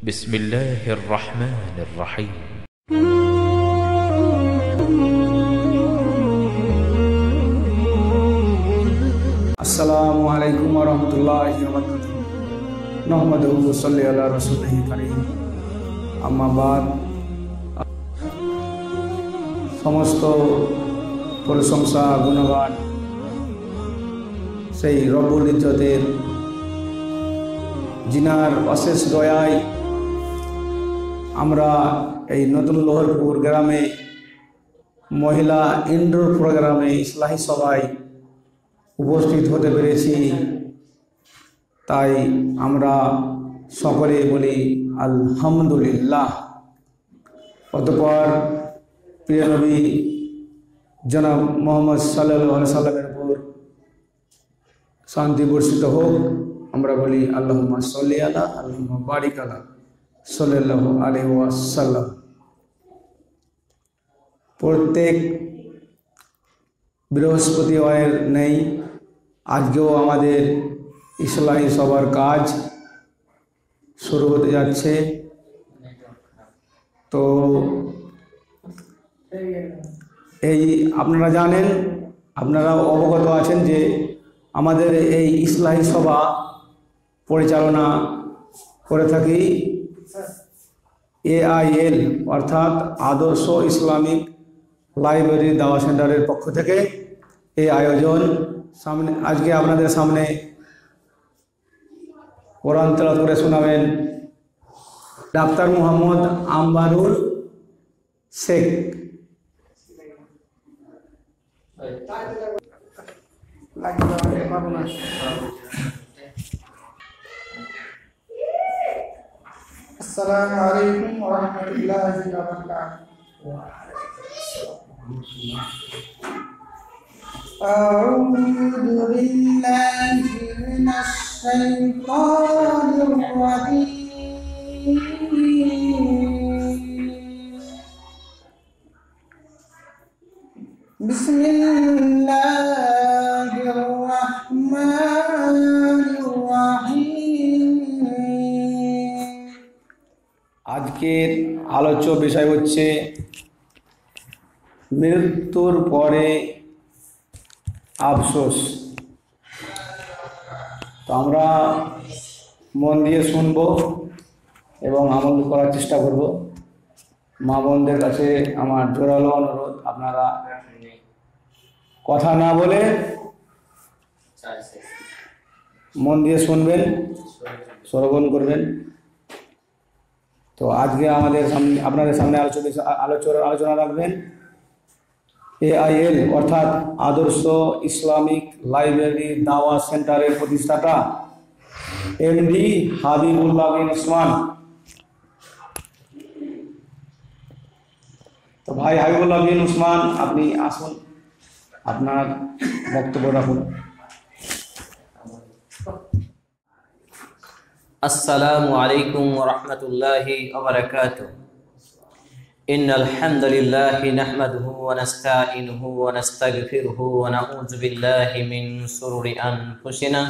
বিসমিল্লাহির রহমানির রহিম। আসসালামু আলাইকুম ওয়া রাহমাতুল্লাহি ওয়া বারাকাতুহু। নাহমাদুহু ওয়া সাল্লি আলা রাসূলিহি কারীম। আম্মা বাদ। সমস্ত প্রশংসা গুণগান সেই রব্বুল ইজ্জতের, জিনার অশেষ দয়ায় আমরা এই নতুন লোহরপুর গ্রামে মহিলা ইনডোর প্রোগ্রামে ইসলাহি সভায় উপস্থিত হতে পেরেছি। তাই আমরা সকলে বলি আলহামদুলিল্লাহ। অতঃপর প্রিয় নবী জনাব মুহাম্মদ সাল্লাল্লাহু আলাইহি সাল্লামের উপর শান্তি বর্ষিত হোক। আমরা বলি আল্লাহুম্মা সাল্লি আলা আল্লাহুম্মা বারিক আলা সাল্লাল্লাহু আলাইহি ওয়াসাল্লাম। প্রত্যেক বৃহস্পতিবারের নেই আজকেও আমাদের ইসলাহি সভার কাজ শুরু হতে যাচ্ছে। তো এই আপনারা জানেন, আপনারা অবগত আছেন যে আমাদের এই ইসলাহি সভা পরিচালনা করে থাকি AIL অর্থাৎ আদর্শ ইসলামিক লাইব্রেরি দাওয়া সেন্টারের পক্ষ থেকে এই আয়োজন। সামনে আজকে আপনাদের সামনে কোরআন তেলাওয়াত করে শোনাবেন ডাক্তার মোহাম্মদ আম্বারুল শেখ। আসসালামু আলাইকুম ওয়া রাহমাতুল্লাহি ওয়া বারাকাতুহু। আউযু বিল্লাহি মিনাশ শাইতানির রাজীম। বিসমিল্লাহির রাহমানির রাহিম। আজকের আলোচ্য বিষয় হচ্ছে মৃত্যুর পরে আফসোস। তো আমরা মন দিয়ে শুনব এবং আমল করার চেষ্টা করব। মা বোনদের কাছে আমার জোরালো অনুরোধ, আপনারা কথা না বলে মন দিয়ে শুনবেন, শ্রবণ করবেন। তো আজকে আমাদের সামনে আপনাদের সামনে আলোচনা রাখবেন AIL অর্থাৎ আদর্শ ইসলামিক লাইব্রেরি দাওয়া সেন্টারের প্রতিষ্ঠাতা MD হাবিবুল্লাহ বিন উসমান। তো ভাই হাবিবুল্লাহ বিন উসমান, আপনি আসুন, আপনার বক্তব্য রাখুন। السلام عليكم ورحمة الله وبركاته. إن الحمد لله نحمده ونستعينه ونستغفره ونعوذ بالله من شرور أنفسنا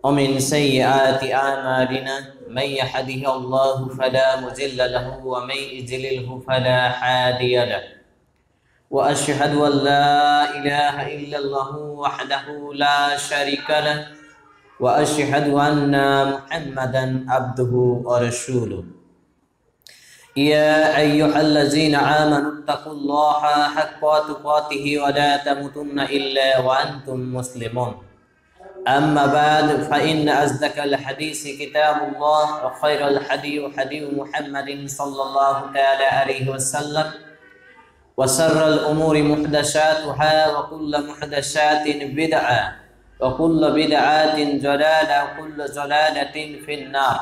ومن سيئات أعمالنا. من يهده الله فلا مضل له ومن يضلل فلا هادي له. وأشهد أن لا إله إلا الله وحده لا شريك له وأشهد أن محمدا عبده ورسوله. يا أيها الذين آمنوا اتقوا الله حق تقاته ولا تموتن إلا وأنتم مسلمون. أما بعد فإن أصدق الحديث كتاب الله وخير الهدي هدي محمد صلى الله تعالى عليه وسلم وشر الأمور محدثاتها وكل محدثات بدعة وكل بدعة ضلالة وكل ضلالة في النار.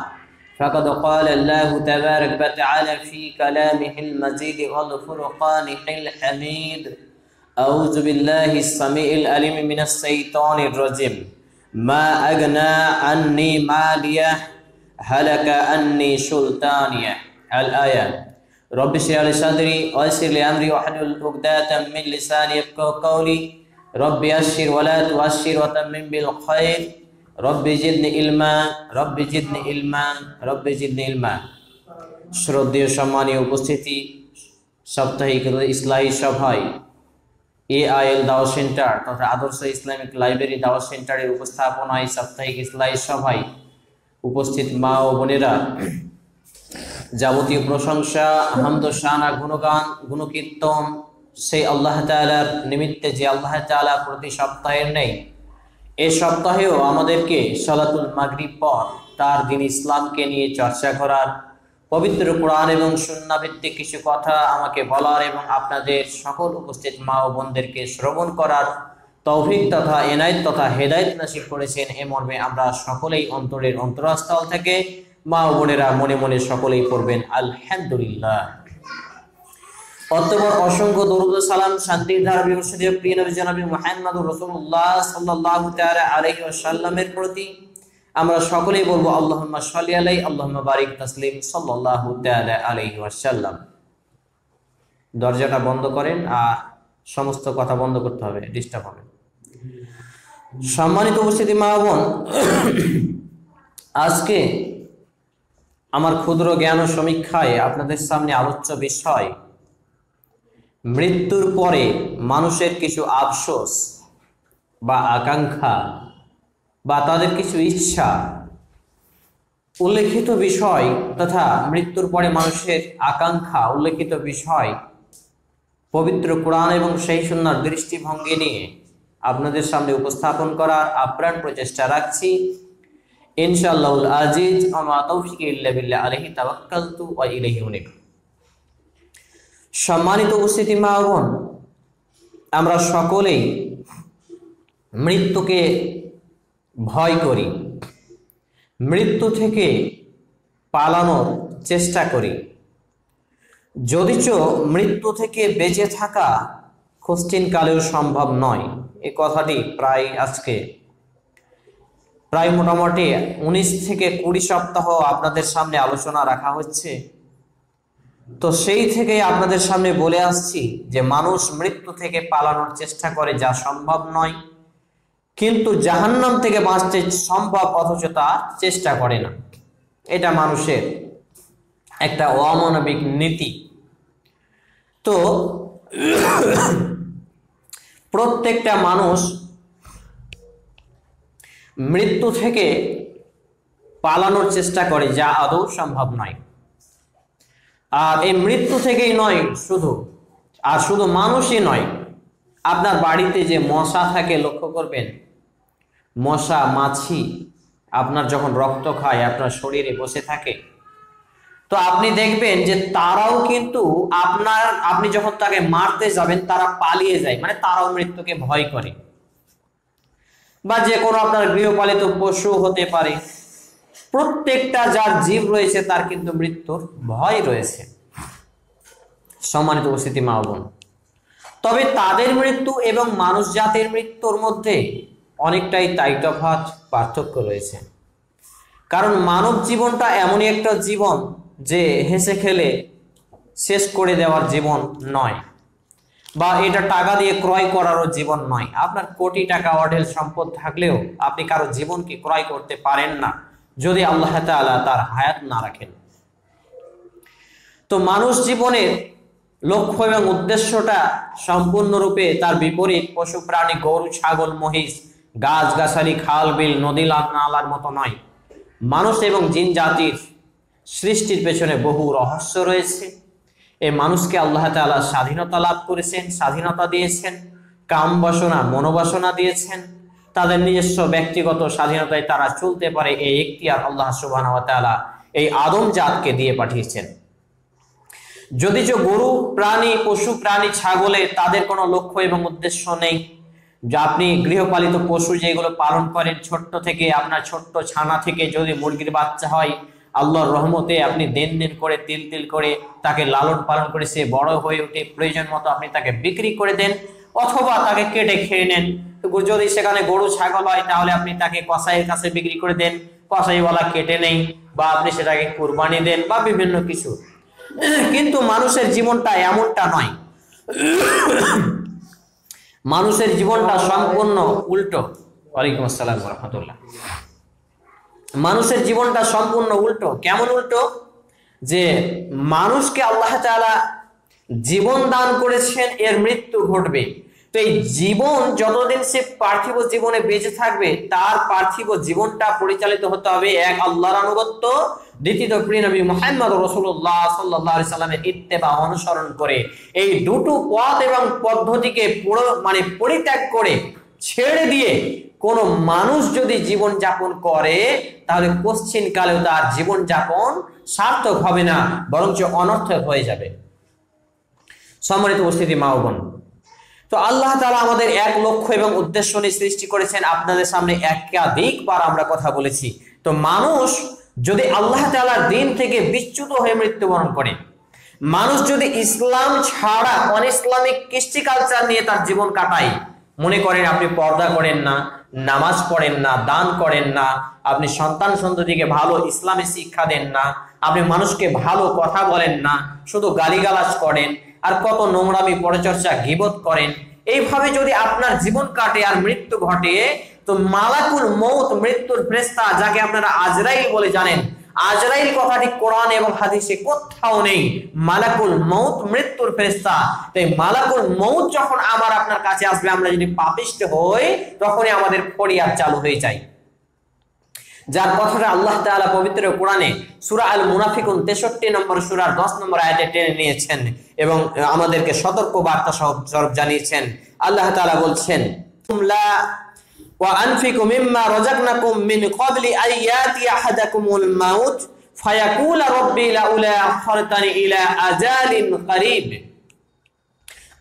فقد قال الله تبارك وتعالى في كلامه المجيد والفرقانه الحميد. أعوذ بالله السميع العليم من الشيطان الرجيم. ما أغنى عني ماليه هلك عني سلطانيه. الآية. رب اشرح لي صدري ويسر لي أمري واحلل عقدة من لساني يفقهوا قولي. رب يسر ولا تؤشر وتمم بالخير রব্বি জিদনি ইলমা, রব্বি জিদনি ইলমা, রব্বি জিদনি ইলমা। শ্রদ্ধেয় সম্মানীয় উপস্থিতি, সাপ্তাহিক ইসলাহী সভায় AIL দাওয়া সেন্টার তথা আদর্শ ইসলামিক লাইব্রেরি দাওয়া সেন্টারের উপস্থাপনায় সাপ্তাহিক ইসলাহী সভায় উপস্থিত মা ও বোনেরা, যাবতীয় প্রশংসা, হামদ, শানা, গুণগান, গুণকীর্তন সেই আল্লাহ তাআলার নিমিত্তে যে আল্লাহ তাআলা প্রতি সপ্তাহের নেই এই সপ্তাহেও আমাদেরকে সালাতুল মাগরিব পর তার দিন ইসলামকে নিয়ে চর্চা করার, পবিত্র কোরআন এবং সুন্নাহ ভিত্তিক কিছু কথা আমাকে বলার এবং আপনাদের সকল উপস্থিত মা ও বোনদেরকে শ্রবণ করার তৌফিক তথা এনায়েত তথা হেদায়েত নসিব করেছেন। এ মর্মে আমরা সকলেই অন্তরের অন্তরাস্থল থেকে মা ও বোনেরা মনে মনে সকলেই পড়বেন আলহামদুলিল্লাহ। অতঃপর অসংখ্য দরুদ ও সালাম, শান্তির ধারা বিবর্ষিত প্রিয় নবী জনাব মুহাম্মদুর রাসূলুল্লাহ সাল্লাল্লাহু তাআলা আলাইহি ওয়াসাল্লামের প্রতি আমরা সকলেই বলবো আল্লাহুম্মা সাল্লি আলাইহি আল্লাহুম্মা বারিক তাসলিম সাল্লাল্লাহু তাআলা আলাইহি ওয়াসাল্লাম। দরজাটা বন্ধ করেন আর সমস্ত কথা বন্ধ করতে হবে, ডিস্টার্ব হবে। সম্মানিত উপস্থিতি মা বোন, আজকে আমার ক্ষুদ্র জ্ঞান ও সমীক্ষায় আপনাদের সামনে আলোচ্য বিষয় মৃত্যুর পরে মানুষের কিছু আফসোস বা আকাঙ্ক্ষা বা তাদের কিছু ইচ্ছা, উল্লেখিত বিষয় তথা মৃত্যুর পরে মানুষের আকাঙ্ক্ষা উল্লেখিত বিষয় পবিত্র কোরআন এবং সেই সুন্নাহর দৃষ্টিভঙ্গি নিয়ে আপনাদের সামনে উপস্থাপন করার আপ্রাণ প্রচেষ্টা রাখছি ইনশাআল্লাহুল আজিজ। আমা তাওফিক ইল্লা বিল্লাহ আলাইহি তাওয়াক্কালতু ওয়া ইলাইহি উনীব। সম্মানিত উপস্থিতি মা ও বোন, আমরা সকলেই মৃত্যুকে ভয় করি, মৃত্যু থেকে পালানোর চেষ্টা করি, যদিচ মৃত্যু থেকে বেঁচে থাকা কষ্টিন কালেও সম্ভব নয়। এই কথাটি প্রায় মোটামুটি 19 থেকে 20 সপ্তাহ আপনাদের সামনে আলোচনা রাখা হচ্ছে। তো সেই থেকে আপনাদের সামনে বলে আসছি যে মানুষ মৃত্যু থেকে পালানোর চেষ্টা করে, যা সম্ভব নয়, কিন্তু জাহান্নাম থেকে বাঁচতে সম্ভব অথচ তা চেষ্টা করে না। এটা মানুষের একটা অমানবিক নীতি। তো প্রত্যেকটা মানুষ মৃত্যু থেকে পালানোর চেষ্টা করে, যা আদৌ সম্ভব নয়। আর এই মৃত্যু থেকেই নয় শুধু মানুষই নয়, আপনার বাড়িতে যে মশা থাকে লক্ষ্য করবেন, মশা মাছি আপনার যখন রক্ত খায় আপনার শরীরে বসে থাকে, তো আপনি দেখবেন যে তারাও কিন্তু আপনি যখন তাকে মারতে যাবেন তারা পালিয়ে যায়, মানে তারাও মৃত্যুকে ভয় করে। বা যে কোনো আপনার গৃহপালিত পশু হতে পারে, প্রত্যেকটা যার জীব রয়েছে তার কিন্তু মৃত্যুর ভয় রয়েছে। সম্মানিত উপস্থিতি মা বোন, তবে তাদের মৃত্যু এবং মানুষ জাতির মৃত্যুর মধ্যে অনেকটাই তফাৎ পার্থক্য রয়েছে। কারণ মানব জীবনটা এমনই একটা জীবন যে হেসে খেলে শেষ করে দেওয়ার জীবন নয়, বা এটা টাকা দিয়ে ক্রয় করারও জীবন নয়। আপনার কোটি টাকা অঢেল সম্পদ থাকলেও আপনি কারো জীবনকে ক্রয় করতে পারেন না যদি আল্লাহ তাআলা তার হায়াত না রাখেন। তো মানুষ জীবনের লক্ষ্য এবং উদ্দেশ্যটা সম্পূর্ণরূপে তার বিপরীত পশু প্রাণী, গরু, ছাগল, মহিষ, গাছ গাছালি, খাল বিল, নদী নালার মতো নয়। মানুষ এবং জিন জাতির সৃষ্টির পেছনে বহু রহস্য রয়েছে। এই মানুষকে আল্লাহ তাআলা স্বাধীনতা লাভ করেছেন, স্বাধীনতা দিয়েছেন, কাম বাসনা মনোবাসনা দিয়েছেন। তাদের নিজস্ব ব্যক্তিগত স্বাধীনতায় তারা চলতে পারে, এই ইখতিয়ার আল্লাহ সুবহানাহু ওয়া তাআলা এই আদম জাতকে দিয়ে পাঠিয়েছেন। যদিচ গরু প্রাণী, পশু প্রাণী, ছাগলে তাদের কোনো লক্ষ্য এবং উদ্দেশ্য নেই। যা আপনি গৃহপালিত পশু যেগুলো পালন করেন, ছোট্ট থেকে আপনার ছোট্ট ছানা থেকে যদি মুরগির বাচ্চা হয়, আল্লাহর রহমতে আপনি দিন করে তিল করে তাকে লালন পালন করে সে বড় হয়ে ওঠে, প্রয়োজন মতো আপনি তাকে বিক্রি করে দেন অথবা তাকে কেটে খেয়ে নেন। যদি সেখানে গরু ছাগল হয় তাহলে আপনি তাকে কসাইয়ের কাছে বিক্রি করে দেন, কসাইওয়ালা কেটে নেই, বা আপনি সেটাকে কুরবানি দেন বা বিভিন্ন কিছু। কিন্তু মানুষের জীবনটা এমনটা নয়। মানুষের জীবনটা সম্পূর্ণ উল্টো। ওয়ালাইকুম আসসালাম ওয়া রাহমাতুল্লাহ। মানুষের জীবনটা সম্পূর্ণ উল্টো। কেমন উল্টো? যে মানুষকে আল্লাহ তাআলা জীবন দান করেছেন, এর মৃত্যু ঘটবে। তো এই জীবন যতদিন সে পার্থিব জীবনে বেঁচে থাকবে, তার পার্থিব জীবনটা পরিচালিত হতে হবে এক, আল্লাহর আনুগত্য, দ্বিতীয়ত প্রিয় নবী মুহাম্মদ রাসূলুল্লাহ সাল্লাল্লাহু আলাইহি সাল্লামের ইত্তেবা অনুসরণ করে। এই দুটো পথ এবং পদ্ধতিকে পরিত্যাগ করে, ছেড়ে দিয়ে কোন মানুষ যদি জীবন যাপন করে, তাহলে পশ্চিম কালেও তার জীবন যাপন সার্থক হবে না, বরঞ্চ অনর্থক হয়ে যাবে। সম্মানিত উপস্থিতি মা ও বোন, তো আল্লাহ তাআলা আমাদের এক লক্ষ্য এবং উদ্দেশ্য নিয়ে সৃষ্টি করেছেন। আপনাদের সামনে একাধিকবার আমরা কথা বলেছি। তো মানুষ যদি আল্লাহ তাআলার দিন থেকে বিচ্যুত হয়ে মৃত্যুবরণ করে, মানুষ যদি ইসলাম ছাড়া অন ইসলামিক কৃষ্টি কালচার নিয়ে তার জীবন কাটায়, মনে করেন আপনি পর্দা করেন না, নামাজ পড়েন না, দান করেন না, আপনি সন্তান সন্ততিকে ভালো ইসলামী শিক্ষা দেন না, আপনি মানুষকে ভালো কথা বলেন না, শুধু গালিগালাজ করেন, আর কত নোংরামি পরচর্চা গীবত করেন, এইভাবে যদি আপনার জীবন কাটে আর মৃত্যু ঘটে, তো মালাকুল মউত, মৃত্যুর ফেরেশতা, যাকে আপনারা আজরাইল বলে জানেন, আজরাইল কথাটি কোরআন এবং হাদিসে কোথাও নেই। মালাকুল মউত মৃত্যুর ফেরেশতা। তাই মালাকুল মউত যখন আমার আপনার কাছে আসবে, আমরা যদি পাপিষ্ঠ হই, তখনই আমাদের ফরিয়াদ চালু হয়ে যায়। যার কথাটা আল্লাহ তাআলা পবিত্র কোরআনে সূরা আল মুনাফিকুন 63 নম্বর সূরার 10 নম্বর আয়াতে টেনে নিয়েছেন এবং আমাদেরকে সতর্ক বার্তা স্বরূপ জানিয়েছেন। আল্লাহ তাআলা বলছেন, লা ওয়া আনফিকু মিম্মা রাযাকনাকুম মিন ক্বাবলি আইয়াতি আহাদাকুমুল মাউত ফায়াকুলা রাব্বি লাউলা আখখারতানি ইলা আজালিন কারীব।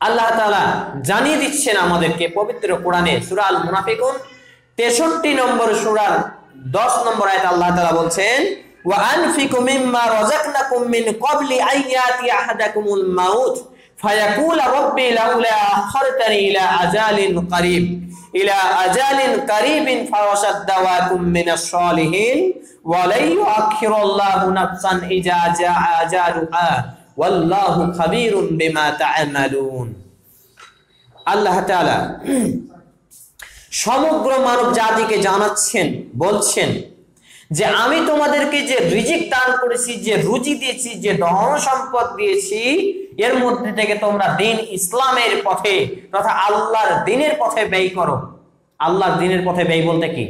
আল্লাহ তাআলা জানিয়ে দিচ্ছেন আমাদেরকে পবিত্র কোরআনে সূরা আল মুনাফিকুন 63 নম্বর সূরার 10 নম্বর আয়াতে আল্লাহ তাআলা বলছেন, ওয়া আনফিকু মিম্মা রাযাকনাকুম মিন ক্বাবলি আইয়াতি আহাদাকুমুল মাউত ফায়াকুলা রাব্বি লাউলা আখখারতানি ইলা আজালিন কারীব ইলা আজালিন কারীবিন ফাওয়াসাদ্দাওয়াকুম মিনাশ সালিহিন ওয়া লা ইউআখিরুল্লাহু নাফসান ইজা জাআ আজালুহা ওয়াল্লাহু খাবীরুম বিমা তা'মালুন। আল্লাহ তাআলা সমগ্র মানব জাতিকে জানাচ্ছেন, বলছেন যে আমি তোমাদেরকে যে রিজিক দান করেছি, যে রুজি দিয়েছি, যে ধন সম্পদ দিয়েছি, এর মধ্যে থেকে তোমরা দিন ইসলামের পথে তথা আল্লাহর দ্বীনের পথে ব্যয় করো। আল্লাহর দ্বীনের পথে ব্যয় বলতে কি?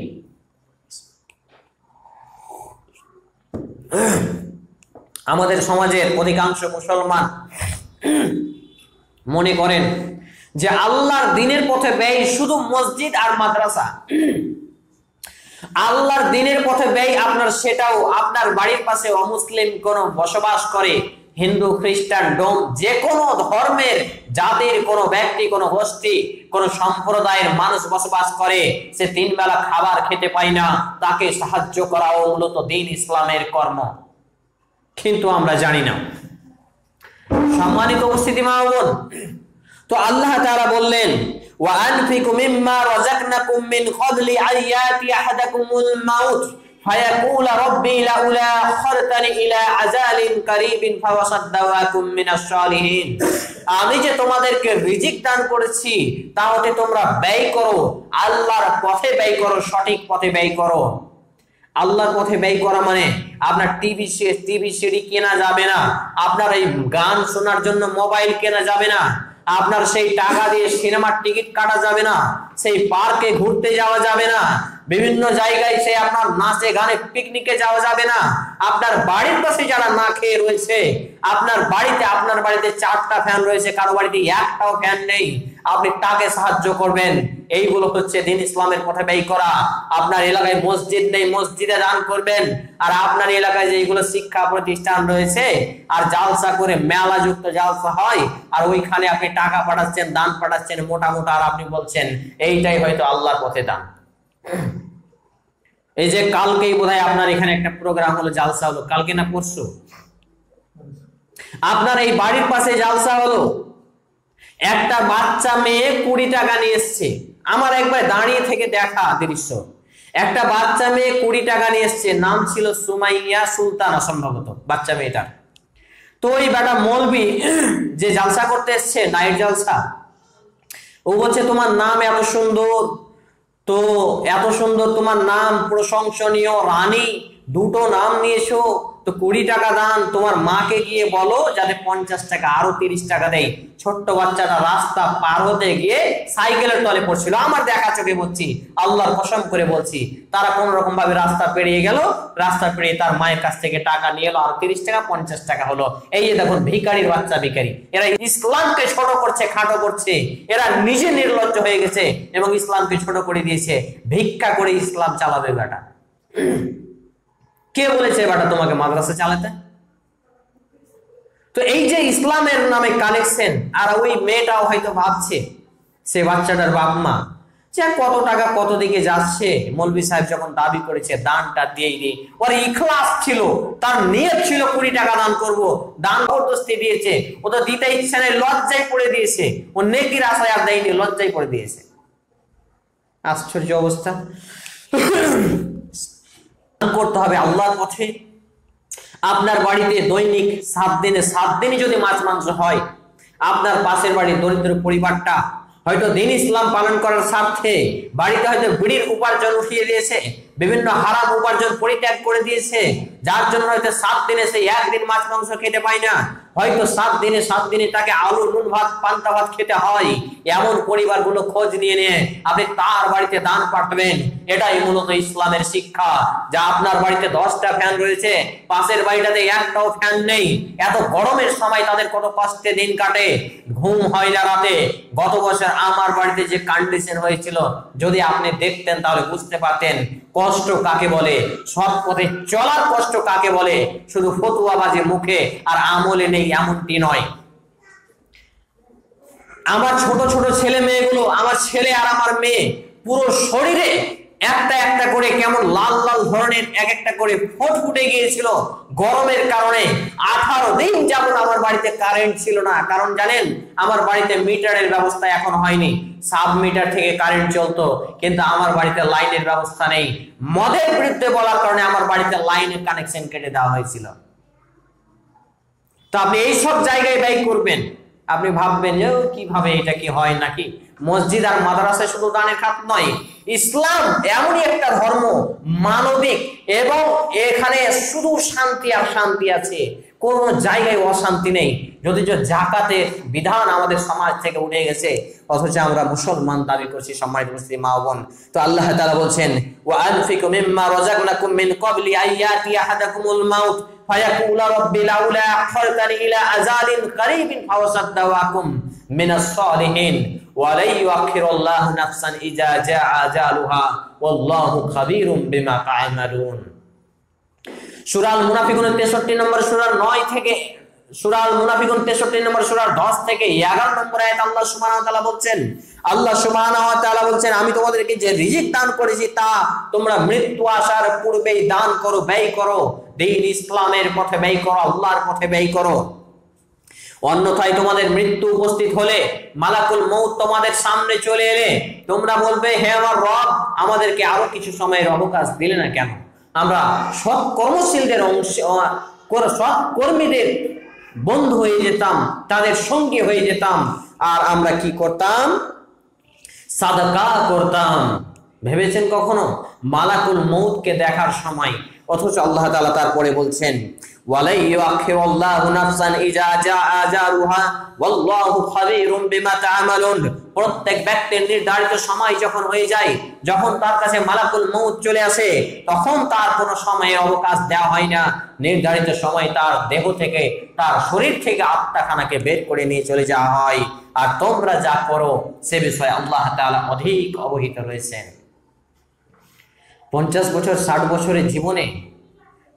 আমাদের সমাজের অধিকাংশ মুসলমান মনে করেন যে আল্লাহর দ্বীনের পথে ব্যয় শুধু মসজিদ আর মাদ্রাসা। আল্লাহর দ্বীনের পথে ব্যয় আপনার সেটাও আপনার বাড়ির পাশে অমুসলিম কোন বসবাস করে, হিন্দু, খ্রিস্টান, ডোম, যে কোনো ধর্মের, জাতির কোনো ব্যক্তি, কোনো গোষ্ঠী, কোনো সম্প্রদায়ের মানুষ বসবাস করে, সে 3 বেলা খাবার খেতে পায় না, তাকে সাহায্য করাও মূলত দ্বীন ইসলামের কর্ম। কিন্তু আমরা জানি না। সম্মানিত উপস্থিতি মা ও বোন, তো আল্লাহ তাআলা বললেন, ওয়া আনফিকু মিম্মা রাযাকনাকুম মিন ক্বাবলি আইয়াতি আহাদাকুমুল মাউত ফায়াকুলা রাব্বি লাউলা আখখারতানি ইলা আজালিন কারীবিন ফাওয়াসাদ্দাওয়াকুম মিনাশ সালিহিন। আমি যে তোমাদেরকে রিজিক দান করেছি, তা হতে তোমরা ব্যয় করো, আল্লাহর পথে ব্যয় করো, সঠিক পথে ব্যয় করো। আল্লাহর পথে ব্যয় করা মানে আপনার টিভি সিডি কেনা যাবে না, আপনার এই গান শোনার জন্য মোবাইল কেনা যাবে না, আপনার সেই টাকা দিয়ে সিনেমার টিকিট কাটা যাবে না, সেই পার্কে ঘুরতে যাওয়া যাবে না, বিভিন্ন জায়গায় সেই আপনার নাচে গানে পিকনিকে যাওয়া যাবে না। আপনার বাড়ির পাশে যারা না খেয়ে রয়েছে, আপনার বাড়িতে 4টা ফ্যান রয়েছে, কারো বাড়িতে একটাও ফ্যান নেই, আপনি তাকে সাহায্য করবেন। এইগুলো হচ্ছে দ্বীন ইসলামের পথে ব্যয় করা। আপনার এলাকায় মসজিদ নেই, মসজিদে দান করবেন। আর আপনার এলাকায় যেগুলো শিক্ষা প্রতিষ্ঠান রয়েছে আর জালসা করে মেলা যুক্ত জালসা হয়, আর ওইখানে আপনি টাকা পাঠাচ্ছেন, দান পাঠাচ্ছেন মোটা মোটা, আর আপনি বলছেন এইটাই হয়তো আল্লাহর পথে দান। এই যে কালকেই বোধহয় আপনার এখানে একটা প্রোগ্রাম হলো, জালসা হলো, কালকে না পরশু আপনার এই বাড়ির পাশে জালসা হলো, একটা বাচ্চা মেয়ে 20 টাকা নিয়ে এসছে। আমার একবার দাঁড়িয়ে থেকে দেখা দৃশ্য, একটা বাচ্চা মেয়ে 20 টাকা নিয়ে এসছে, নাম ছিল সুমাইয়া সুলতানা সম্ভবত বাচ্চা মেয়েটার। তো ওই বেটা মৌলবি যে জালসা করতে এসছে, নাইট জালসা, ও বলছে তোমার নাম এত সুন্দর, তো এত সুন্দর তোমার নাম, প্রশংসনীয় রানী, দুটো নাম নিয়েছো, তো 20 টাকা দান। তোমার মাকে গিয়ে বলো যাতে 50 টাকা আরো 30 টাকা দেয়। ছোট্ট বাচ্চাটা রাস্তা পার হতে গিয়ে সাইকেলের তলে পড়ছিল, আমার দেখা চোখে বলছি, আল্লাহর কসম করে বলছি। তারা কোন রকম ভাবে রাস্তা পেরিয়ে গেল, রাস্তা পেরিয়ে তার মায়ের কাছ থেকে টাকা নিয়ে এলো, আর 30 টাকা 50 টাকা হলো। এই যে দেখুন ভিখারির বাচ্চা ভিখারি, এরা ইসলামকে ছোট করছে, খাটো করছে, এরা নিজে নির্লজ্জ হয়ে গেছে এবং ইসলামকে ছোট করে দিয়েছে। ভিক্ষা করে ইসলাম চালাবে বেটা। কে বলেছে বেটা তোমাকে মাদ্রাসা চালাতে? তো এই যে ইসলামের নামে কালেকশন, আর ওই মেয়েটাও হয়তো ভাবছে, সে বাচ্চাটার বাপ মা, যে কত টাকা কত দিকে যাচ্ছে, মৌলভী সাহেব যখন দাবি করেছে দানটা দিয়ে দিই, ওর ইখলাস ছিল, তার নিয়ত ছিল 20 টাকা দান করব, দান করতে দিয়েছে। ও তো দিতে ইচ্ছে নেই, লজ্জায় পড়ে দিয়েছে, ও নেকির আশায় আর দেয়নি, লজ্জায় পড়ে দিয়েছে। আশ্চর্য অবস্থা। করতে হবে আল্লাহর পথে। আপনার বাড়িতে দৈনিক 7 দিনে 7 দিনই যদি মাছ মাংস হয়, আপনার পাশের বাড়ির দরিদ্র পরিবারটা হয়তো দিন ইসলাম পালন করার স্বার্থে বাড়িতে হয়তো বিড়ির উপার্জন উঠিয়ে দিয়েছে, বিভিন্ন হারাম উপার্জন পরিত্যাগ করে দিয়েছে, যার জন্য হয়তো 7 দিনে সে একদিন মাছ মাংস খেতে পায় না, হয়তো 7 দিনে তাকে আলু নুন ভাত পান্তা ভাত খেতে হয়। এমন পরিবারগুলো খোঁজ নিয়ে নিয়ে আপনি তার বাড়িতে দান পাঠাবেন। এটাই মূলত ইসলামের শিক্ষা। যা আপনার বাড়িতে 10টা ফ্যান রয়েছে, পাশের বাড়িটাতে একটাও ফ্যান নেই, এত গরমের সময় তাদের কত কষ্টে দিন কাটে, ঘুম হয় না রাতে। গত বছর আমার বাড়িতে যে কন্ডিশন হয়েছিল, যদি আপনি দেখতেন তাহলে বুঝতে পারতেন কষ্ট কাকে বলে, সৎ পথে চলার কষ্ট কাকে বলে। শুধু ফতুয়াবাজি মুখে আর আমলে নেই এমনটি নয়। আমার ছোট ছোট ছেলে মেয়েগুলো, আমার ছেলে আর আমার মেয়ে, পুরো শরীরে একটা একটা করে কেমন লাল লাল ধরনের এক একটা করে ফোট ফুটে গিয়েছিল গরমের কারণে। 18 দিন যাবত আমার বাড়িতে কারেন্ট ছিল না। কারণ জানেন, আমার বাড়িতে মিটারের ব্যবস্থা এখন হয়নি, সাব মিটার থেকে কারেন্ট চলতো, কিন্তু আমার বাড়িতে লাইনের ব্যবস্থা নেই। মদের বিরুদ্ধে বলার কারণে আমার বাড়িতে লাইনের কানেকশন কেটে দেওয়া হয়েছিল। তো আপনি এইসব জায়গায় ব্যয় করবেন, আপনি ভাববেন যে কিভাবে এটা কি হয় নাকি। মসজিদ আর মাদ্রাসায় শুধু দানের খাত নয়, ইসলাম এমনই একটা ধর্ম, মানবিক, এবং এখানে শুধু শান্তি আর শান্তি আছে, কোন জায়গায় অশান্তি নেই। যদিও জাকাতের বিধান আমাদের সমাজ থেকে উঠে গেছে, অথচ আমরা মুসলমান দাবি করছি। সম্মানিত মুসলিম মা বোন, তো আল্লাহ তাআলা বলছেন, ওয়া আনফিকু মিম্মা রাযাকনাকুম মিন ক্বাবলি আইয়াতি আহাদাকুমুল মাউত ফায়াকুলা রাব্বি লাউলা আখরতানি ইলা আজালিন কারীবিন ফাওয়াসাদ্দাওয়াকুম মিনাস সালিহিন ওয়া লা ইউআখিরুল্লাহু নাফসান ইজা জাআ আজালুহা ওয়াল্লাহু খাবীরুম বিমা তা'মালুন। সূরা আল মুনাফিকুন 63 নম্বর সূরার 9 থেকে, সূরা আল মুনাফিকুন 63 নম্বর সূরার 10 থেকে 11 নম্বর আয়াত আল্লাহ সুবহানাহু ওয়া তাআলা বলছেন, আল্লাহ সুবহানাহু ওয়া তাআলা বলছেন, আমি তোমাদেরকে যে রিজিক দান করেছি তা তোমরা মৃত্যু আসার পূর্বেই দান করো, ব্যয় করো, দ্বীন ইসলামের পথে ব্যয় করো, আল্লাহর পথে ব্যয় করো। অন্যথায় তোমাদের মৃত্যু উপস্থিত হলে, মালাকুল মউত তোমাদের সামনে চলে এলে তোমরা বলবে, হে আমার রব, আমাদেরকে আরো কিছু সময়ের অবকাশ দিলে না কেন? আমরা সৎ কর্মশীলদের অংশ, সৎ কর্মীদের বন্ধু হয়ে যেতাম, তাদের সঙ্গী হয়ে যেতাম, আর আমরা কি করতাম? সাদাকা করতাম। ভেবেছেন কখনো মালাকুল মউতকে দেখার সময়? অথচ আল্লাহ তাআলা তারপরে বলছেন, ওয়ালা ইউআখিরুল্লাহু নাফসান ইজা জাআ আজালুহা ওয়াল্লাহু খাবীরুম বিমা তা'মালুন। প্রত্যেক ব্যক্তির নির্ধারিত সময় যখন হয়ে যায়, যখন তার কাছে মালাকুল মউত চলে আসে, তখন তার কোনো সময়ের অবকাশ দেওয়া হয় না। নির্ধারিত সময় তার দেহ থেকে, তার শরীর থেকে আত্মাখানাকে বের করে নিয়ে চলে যাওয়া হয়। আর তোমরা যা করো সে বিষয়ে আল্লাহ তাআলা অধিক অবহিত রয়েছেন। 50 বছর 60 বছরের জীবনে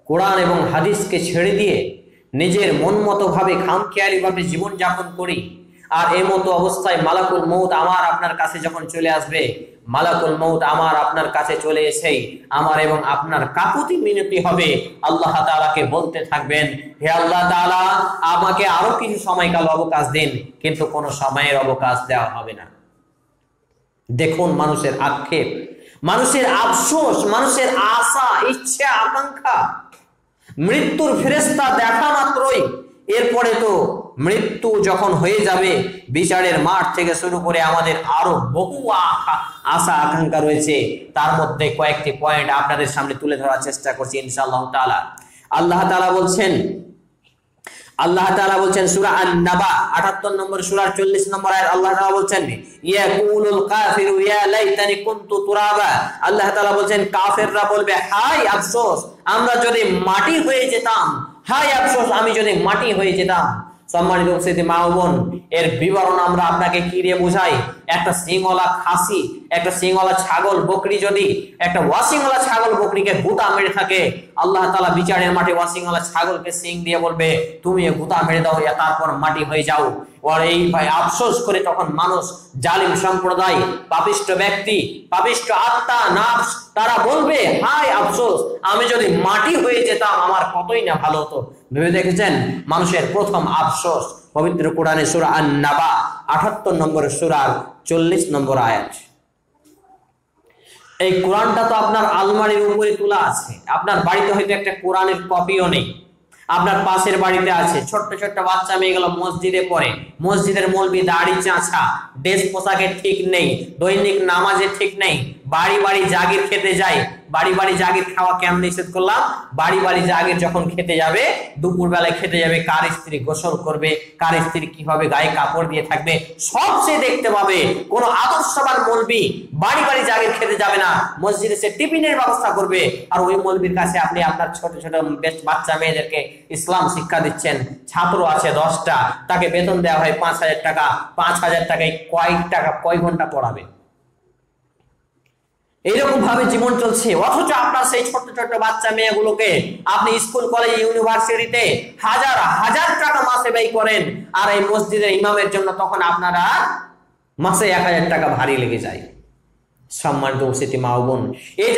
কোরআন এবং হাদিসকে ছেড়ে দিয়ে নিজের মন মতো ভাবে খামখেয়ালিভাবে জীবনযাপন করি, আর এই মতো অবস্থায় মালাকুল মউত আমার আপনার কাছে যখন চলে আসবে, মালাকুল মউত আমার আপনার কাছে চলে এসেই আমার এবং আপনার কাকুতি মিনতি হবে, আল্লাহ তাআলাকে বলতে থাকবেন, হে আল্লাহ তাআলা, আমাকে আরো কিছু সময়কাল অবকাশ দিন, কিন্তু কোনো সময়ের অবকাশ দেওয়া হবে না। দেখুন মানুষের আক্ষেপ, মানুষের আফসোস, মানুষের আশা, ইচ্ছা, আকাঙ্ক্ষা। মৃত্যুর ফেরেশতা দেখা মাত্রই এরপরে তো মৃত্যু যখন হয়ে যাবে, বিচারের মাঠ থেকে শুরু করে আমাদের আরো বহু আশা আকাঙ্ক্ষা রয়েছে। তার মধ্যে কয়েকটি পয়েন্ট আপনাদের সামনে তুলে ধরার চেষ্টা করছি ইনশাআল্লাহ তাআলা। আল্লাহ তাআলা বলছেন সূরা আন-নাবা 78 নম্বর সূরার 40 নম্বর আয়াত আল্লাহ তাআলা বলছেন ইয়াকুলুল কাফিরু ইয়া লাইতানি কুনতু তুরাবা। আল্লাহ তাআলা বলছেন কাফেররা বলবে হায় আফসোস আমরা যদি মাটি হয়ে যেতাম, হায় আফসোস আমি যদি মাটি হয়ে যেতাম। সম্মানিত উপস্থিতি মা ও বোন, এর বিবরণ আমরা আপনাকে কি দিয়ে বুঝাই? একটা সিংওয়ালা খাসি, একটা সিংওয়ালা ছাগল বকরি যদি একটা ওয়াসিংওয়ালা ছাগল বকরিকে গুতা মেরে থাকে, আল্লাহ তাআলা বিচারের মাঠে ওয়াসিংওয়ালা ছাগলকে সিং দিয়ে বলবে তুমি গুতা মেরে দাও, তারপর মাটি হয়ে যাও। আর এই ভাই আফসোস করে তখন মানুষ, জালিম সম্প্রদায়, পাপিষ্ট ব্যক্তি, পাপিষ্ট আত্মা নাফস, তারা বলবে হায় আফসোস আমি যদি মাটি হয়ে যেতাম আমার কতই না ভালো হতো। ভেবে দেখেছেন মানুষের প্রথম আফসোস? পবিত্র কোরআনে সূরা আন-নাবা 78 নম্বর সূরার 40 নম্বর আয়াত। এই কোরআনটা তো আপনার আলমারির উপরে তোলা আছে, আপনার বাড়িতে হয়তো একটা কোরআনের কপিও নেই, আপনার পাশের বাড়িতে আছে। ছোট্ট ছোট্ট বাচ্চা মেয়েগুলো মসজিদে পড়ে, মসজিদের মৌলবি দাড়ি চাঁচা, ড্রেস পোশাকে ঠিক নেই, দৈনিক নামাজে ঠিক নেই, বাড়ি বাড়ি জাগির খেতে যায়। বাড়ি বাড়ি জাগির খাওয়া কেন নিষেধ করলাম? বাড়ি বাড়ি জাগির যখন খেতে যাবে, দুপুর বেলায় খেতে যাবে, কার স্ত্রী গোসল করবে, কার স্ত্রী কিভাবে গায়ে কাপড় দিয়ে থাকবে সব সে দেখতে পাবে। কোন আদর্শবান মৌলবি বাড়ি বাড়ি জাগির খেতে যাবে না, মসজিদে সে টিফিনের ব্যবস্থা করবে। আর ওই মৌলবির কাছে আপনি আপনার ছোট ছোট বাচ্চা মেয়েদেরকে ইসলাম শিক্ষা দিচ্ছেন। ছাত্র আছে 10টা, তাকে বেতন দেওয়া হয় 5,000 টাকা। 5,000 টাকায় কয় ঘন্টা পড়াবে? এইরকম ভাবে জীবন চলছে। অথচ আপনার সেই ছোট ছোট বাচ্চা মেয়েগুলোকে আপনি স্কুল কলেজ ইউনিভার্সিটিতে হাজার হাজার টাকা মাসে ব্যয় করেন, আর এই মসজিদের ইমামের জন্য তখন আপনারা মাসে 1000 টাকা ভারী লেগে যায়। সম্মানিত উপস্থিতি মা ও বোন, এই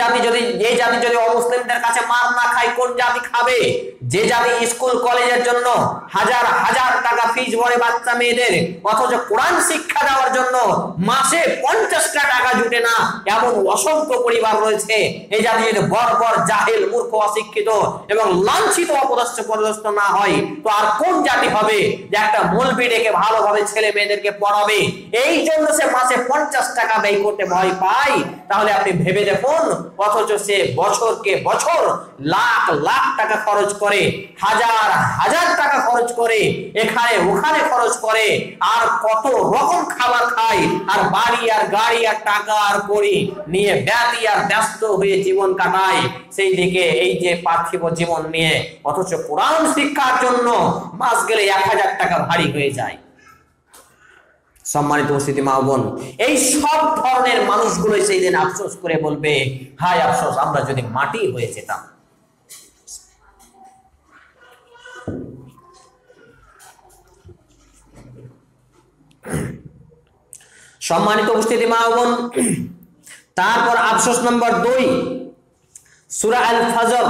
জাতি যদি অমুসলিমদের কাছে মার না খায় কোন জাতি খাবে? যে জাতি স্কুল কলেজের জন্য হাজার হাজার টাকা ফিস ভরে বাচ্চা মেয়েদের, অথচ কোরআন শিক্ষা দেওয়ার জন্য মাসে 50টা টাকা জুটে না, এমন অসংখ্য পরিবার রয়েছে। এই জাতি যদি বর্বর, জাহেল, মূর্খ, অশিক্ষিত এবং লাঞ্ছিত অপদস্থ না হয়, তো আর কোন জাতি হবে যে একটা মৌলবি ডেকে ভালোভাবে ছেলে মেয়েদেরকে পড়াবে? এই জন্য সে মাসে 50 টাকা ব্যয় করতে ভয় পায়। তাহলে আপনি ভেবে দেখুন, অথচ সে বছরকে বছর লাখ লাখ টাকা খরচ করে, হাজার হাজার টাকা খরচ করে, এখানে ওখানে খরচ করে, আর কত রকম খাবার খায়, আর বাড়ি আর গাড়ি আর টাকা আর কড়ি নিয়ে ব্যতি আর ব্যস্ত হয়ে জীবন কাটায়। সেই দিকে এই যে পার্থিব জীবন নিয়ে, অথচ কোরআন শিক্ষার জন্য মাস গেলে 1000 টাকা ভারী হয়ে যায়। সম্মানিত উপস্থিতি মা বোন, এই সব ধরনের মানুষগুলো সেই দিন আফসোস করে বলবে হায় আফসোস আমরা যদি মাটি হয়ে যেতাম। সম্মানিত উপস্থিতি মা বোন, তারপর আফসোস নম্বর 2, সূরা আল ফজর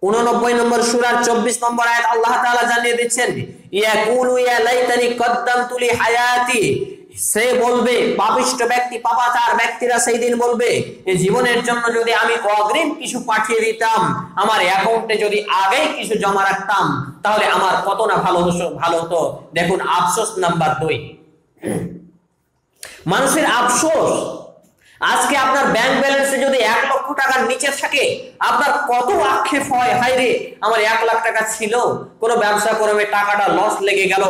89 নম্বর সূরার 24 নম্বর আয়াত আল্লাহ তাআলা জানিয়ে দিচ্ছেন ইয়াকুলু ইয়া লাইতানি কদ্দামতু লি হায়াতি। সে বলবে, পাপিষ্ট ব্যক্তি, পাপাচার ব্যক্তিরা সেই দিন বলবে এই জীবনের জন্য যদি আমি অগ্রিম কিছু পাঠিয়ে দিতাম, আমার অ্যাকাউন্টে যদি আগেই কিছু জমা রাখতাম, তাহলে আমার কত না ভালো হতো। দেখুন আফসোস নাম্বার 2, মানুষের আফসোস। আজকে আপনার ব্যাংক ব্যালেন্সে যদি 1 লক্ষ টাকার নিচে থাকে, আপনার কত আক্ষেপ হয়, হায় রে আমার 1 লাখ টাকা ছিল, কোন ব্যবসা করে টাকাটা লস লেগে গেল।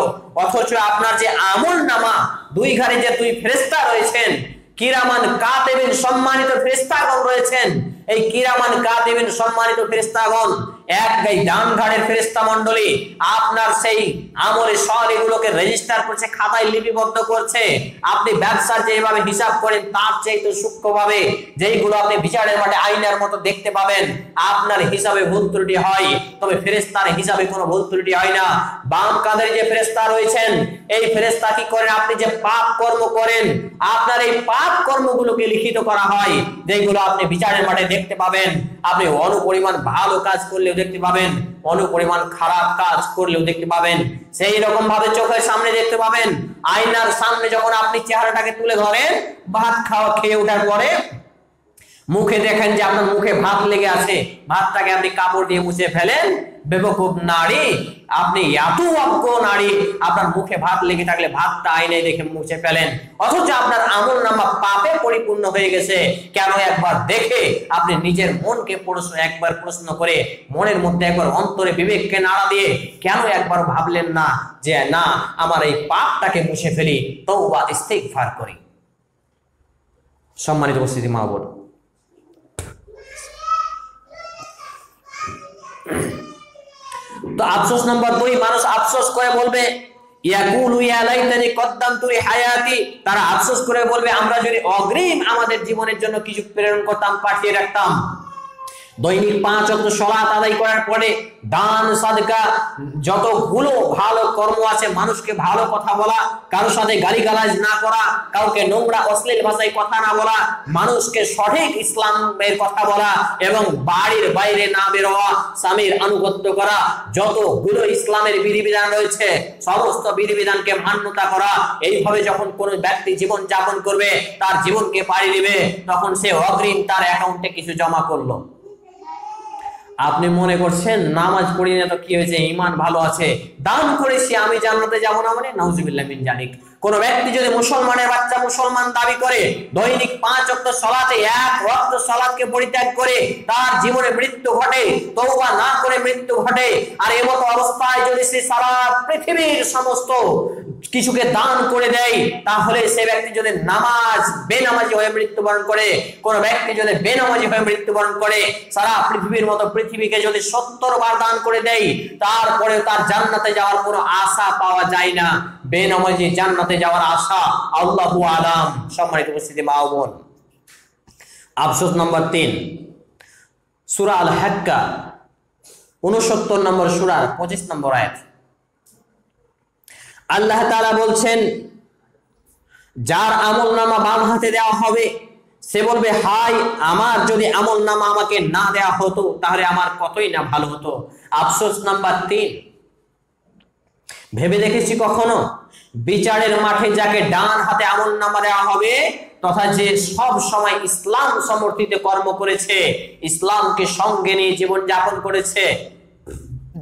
অথচ আপনার যে আমল নামা, 2 ঘরে যে 2 ফেরেশতা রয়েছেন, কিরামান কাতিবিন সম্মানিত ফেরেশতাগণ রয়েছেন, এই কিরামান কাতিবিন সম্মানিত ফেরেশতাগণ এক গাই ডান ঘাড়ের ফেরেশতা মণ্ডলী আপনার সেই আমলে সওয়ালিগুলোকে রেজিস্টার করছে, খাতায় লিপিবদ্ধ করছে। আপনি ব্যবসার যেভাবে হিসাব করেন তার চেয়ে তো সূক্ষ্মভাবে, যেইগুলো আপনি বিচারের মাঠে আইনার মতো দেখতে পাবেন, আপনার হিসাবে ভুল ত্রুটি হয়, তবে ফেরেশতার হিসাবে কোনো ভুল ত্রুটি হয় না। বাম কাঁধের যে ফেরেশতা রয়েছেন, এই ফেরেশতা কি করেন? আপনি যে পাপ কর্ম করেন, আপনার এই পাপ কর্মগুলোকে লিখিত করা হয়, যেগুলো আপনি বিচারের মাঠে দেখতে পাবেন। আপনি অনুপরিমাণ ভালো কাজ করলেও দেখতে পাবেন, অনুপরিমাণ খারাপ কাজ করলেও দেখতে পাবেন। সেই রকম ভাবে চোখের সামনে দেখতে পাবেন। আয়নার সামনে যখন আপনি চেহারাটাকে তুলে ধরেন, ভাত খেয়ে ওঠার পরে মুখে দেখেন যে আপনার মুখে ভাত লেগে আছে, ভাতটাকে আপনি কাপড় দিয়ে মুছে ফেলেন। বেবকুফ নারী, আপনি এত অজ্ঞ নারী, আপনার মুখে ভাত লেগে থাকলে ভাতটা আইনে দেখে মুছে ফেলেন, অথচ আপনার আমলনামা পাপে পরিপূর্ণ হয়ে গেছে। কেন একবার দেখে আপনি নিজের মনকে একবার প্রশ্ন করে, মনের মধ্যে একবার অন্তরে বিবেককে নাড়া দিয়ে কেন একবার ভাবলেন না যে না, আমার এই পাপটাকে মুছে ফেলি, তওবা ইস্তিগফার করি। সম্মানিত উপস্থিতি মা বোন, তো আফসোস নাম্বার 2, মানুষ আফসোস করে বলবে ইয়াকুলু ইয়া লাইতানি কদ্দামতু লিহায়াতি, তারা আফসোস করে বলবে আমরা যদি অগ্রিম আমাদের জীবনের জন্য কিছু প্রেরণ করতাম, পাঠিয়ে রাখতাম। দৈনিক 5 ওয়াক্ত সালাত আদায় করার পরে দান সাদকা, যতগুলো ভালো কর্ম আছে, মানুষকে ভালো কথা বলা, কারোর সাথে গালিগালাজ না করা, কাউকে নোংরা অশ্লীল ভাষায় কথা না বলা, মানুষকে সঠিক ইসলামের কথা বলা এবং বাড়ির বাইরে না বের হওয়া, স্বামীর আনুগত্য করা, যতগুলো ইসলামের বিধিবিধান রয়েছে সমস্ত বিধিবিধানকে মান্যতা করা। এইভাবে যখন কোনো ব্যক্তি জীবন যাপন করবে, তার জীবনকে পাড়ি দিবে, তখন সে অগ্রিম তার অ্যাকাউন্টে কিছু জমা করলো। আপনি মনে করছেন নামাজ পড়ি না তো কি হয়েছে, ঈমান ভালো আছে, দান করেছি আমি জান্নাতে যাব না, মানে নাউজুবিল্লাহ মিন জালিক। কোন ব্যক্তি যদি মুসলমানের বাচ্চা মুসলমান দাবি করে, দৈনিক 5 ওয়াক্ত সালাতে 1 ওয়াক্ত সালাতকে পরিত্যাগ করে তার জীবনে মৃত্যু ঘটে, তওবা না করে মৃত্যু ঘটে, আর এমত অবস্থায় যদি সে সারা পৃথিবীর সমস্ত কিছুকে দান করে দেয়, তাহলে সে ব্যক্তি যদি বেনামাজি হয়ে মৃত্যুবরণ করে, কোন ব্যক্তি যদি বেনামাজি হয়ে মৃত্যুবরণ করে, সারা পৃথিবীর মতো পৃথিবীকে যদি 70 বার দান করে দেয়, তারপরে তার জান্নাতে যাওয়ার কোনো আশা পাওয়া যায় না। বেনামাজি জান্নাতে যাওয়ার আশা আল্লাহু আলাম। সম্মানিত উপস্থিতি মা ও বোন, আফসোস নাম্বার 3, সূরা আল হাক্কা 69 নম্বর সূরার 25 নম্বর আয়াত। আল্লাহ তাআলা বলছেন, যার আমলনামা বাম হাতে দেওয়া হবে সে বলবে, হায় আমার যদি আমলনামা আমাকে না দেওয়া হতো তাহলে আমার কতই না ভালো হতো। আফসোস নাম্বার 3, ভেবে দেখেছি কখনো বিচারের মাঠে যাকে ডান হাতে আমলনামা দেওয়া হবে, তথা যে সব সময় ইসলাম সমর্থিত কর্ম করেছে, ইসলামকে সঙ্গে নিয়ে জীবন যাপন করেছে,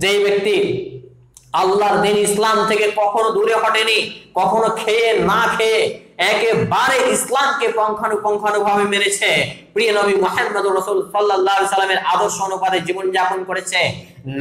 যেই ব্যক্তি আল্লাহর দ্বীন ইসলাম থেকে কখনো দূরে হটেনি, কখনো খেয়ে না খেয়ে একেবারে ইসলামকে পুঙ্খানুপুঙ্খানুভাবে মেনেছে, প্রিয় নবী মুহাম্মদ রাসূল সাল্লাল্লাহু আলাইহি সাল্লামের আদর্শ অনুপাতে জীবন যাপন করেছে,